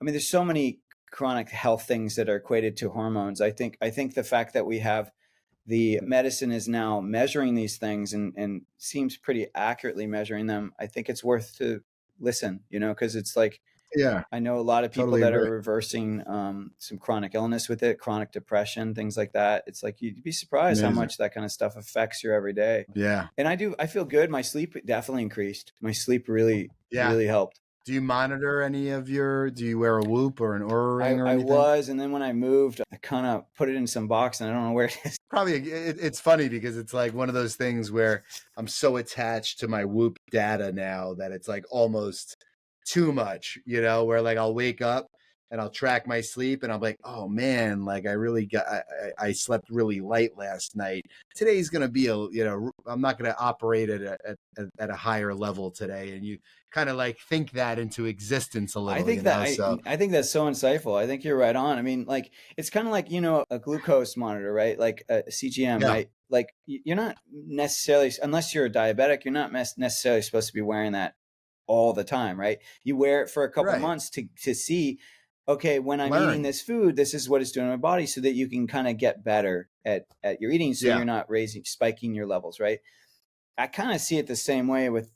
there's so many chronic health things that are equated to hormones. I think the fact that we have the medicine is now measuring these things and seems pretty accurately measuring them. I think it's worth to listen, because it's like, I know a lot of people that are reversing some chronic illness with it, chronic depression, things like that. It's like, you'd be surprised how much that kind of stuff affects your everyday. Yeah. And I feel good. My sleep definitely increased. My sleep really helped. Do you monitor any of do you wear a Whoop or an Oura ring or anything? I was, and then when I moved, I kind of put it in some box and I don't know where it is. Probably, it's funny because it's like one of those things where I'm so attached to my Whoop data now that it's like almost too much, where like I'll wake up and I'll track my sleep and I'm like, oh man, like I slept really light last night. Today's going to be I'm not going to operate at a higher level today. And you kind of like think that into existence a little. I think I think that's so insightful. I think you're right on. Like it's kind of like, a glucose monitor, right? Like a CGM, right? Like you're not necessarily, unless you're a diabetic, you're not necessarily supposed to be wearing that all the time, right? You wear it for a couple months to see, okay, when I'm eating this food, this is what it's doing in my body, so that you can kind of get better at your eating, so you're not spiking your levels, right? I kind of see it the same way with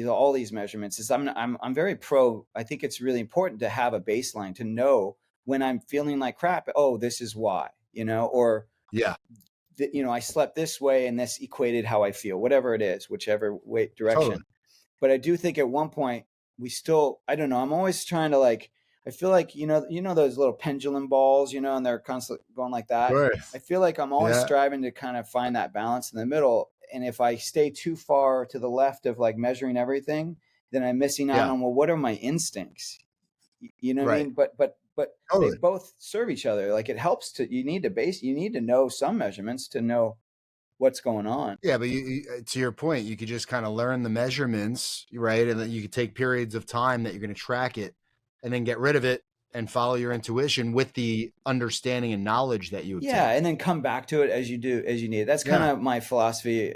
all these measurements. Is I'm very pro. I think it's really important to have a baseline to know when I'm feeling like crap. Oh, this is why, or I slept this way and this equated how I feel, whatever it is, whichever direction. Totally. But I do think at one point I don't know. I'm always trying to I feel like, those little pendulum balls, and they're constantly going like that. Right. I feel like I'm always striving to kind of find that balance in the middle. And if I stay too far to the left of like measuring everything, then I'm missing out on, well, what are my instincts? You know what I mean? But totally. They both serve each other. Like it helps you need to know some measurements to know what's going on. Yeah, but to your point, you could just kind of learn the measurements, right? And then you could take periods of time that you're going to track it and then get rid of it and follow your intuition with the understanding and knowledge that you obtain. Yeah, and then come back to it as you need. That's kind of my philosophy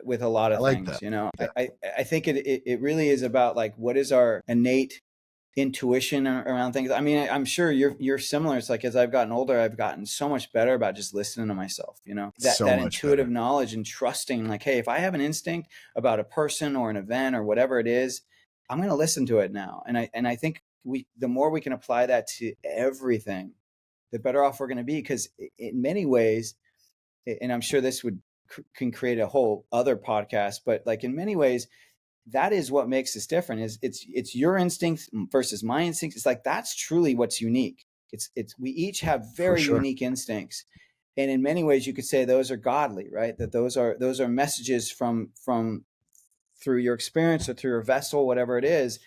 with a lot of things, that. I think it really is about like, what is our innate intuition around things. I'm sure you're similar. It's like, as I've gotten older, I've gotten so much better about just listening to myself, that intuitive knowledge and trusting, like, hey, if I have an instinct about a person or an event or whatever it is, I'm going to listen to it now. And I think the more we can apply that to everything, the better off we're going to be. Because in many ways, and I'm sure this can create a whole other podcast, but like in many ways, that is what makes us different. Is it's your instinct versus my instincts. It's like, that's truly what's unique. It's we each have very unique instincts, and in many ways, you could say those are godly, right? That those are messages from through your experience or through your vessel, whatever it is.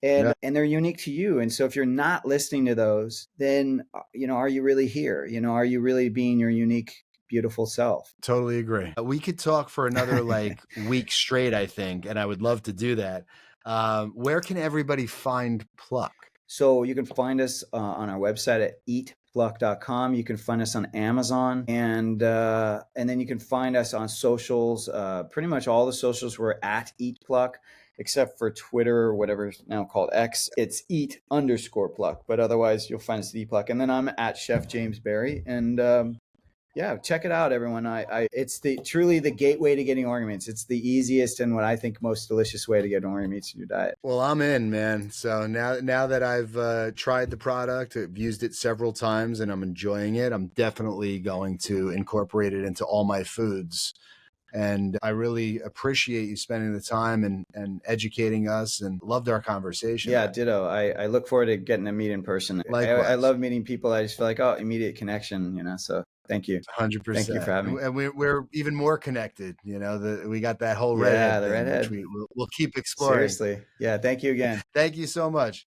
And they're unique to you. And so if you're not listening to those, then, are you really here? Are you really being your unique, beautiful self? Totally agree. We could talk for another week straight, I think. And I would love to do that. Where can everybody find Pluck? So you can find us on our website at eatpluck.com. You can find us on Amazon, and then you can find us on socials. Pretty much all the socials, we're at eatpluck, except for Twitter or whatever is now called X. It's eat_pluck, but otherwise you'll find us at eatpluck. And then I'm at Chef James Berry, and check it out, everyone. It's truly the gateway to getting organ meats. It's the easiest and what I think most delicious way to get organ meats in your diet. Well, I'm in, man. So now that I've tried the product, I've used it several times and I'm enjoying it, I'm definitely going to incorporate it into all my foods. And I really appreciate you spending the time and educating us, and loved our conversation. Yeah, ditto. I look forward to getting to meet in person. I love meeting people. I just feel like, immediate connection, so thank you. 100%. Thank you for having me. And we're even more connected, we got that whole redhead. Yeah, the redhead. We'll keep exploring. Seriously. Yeah, thank you again. Thank you so much.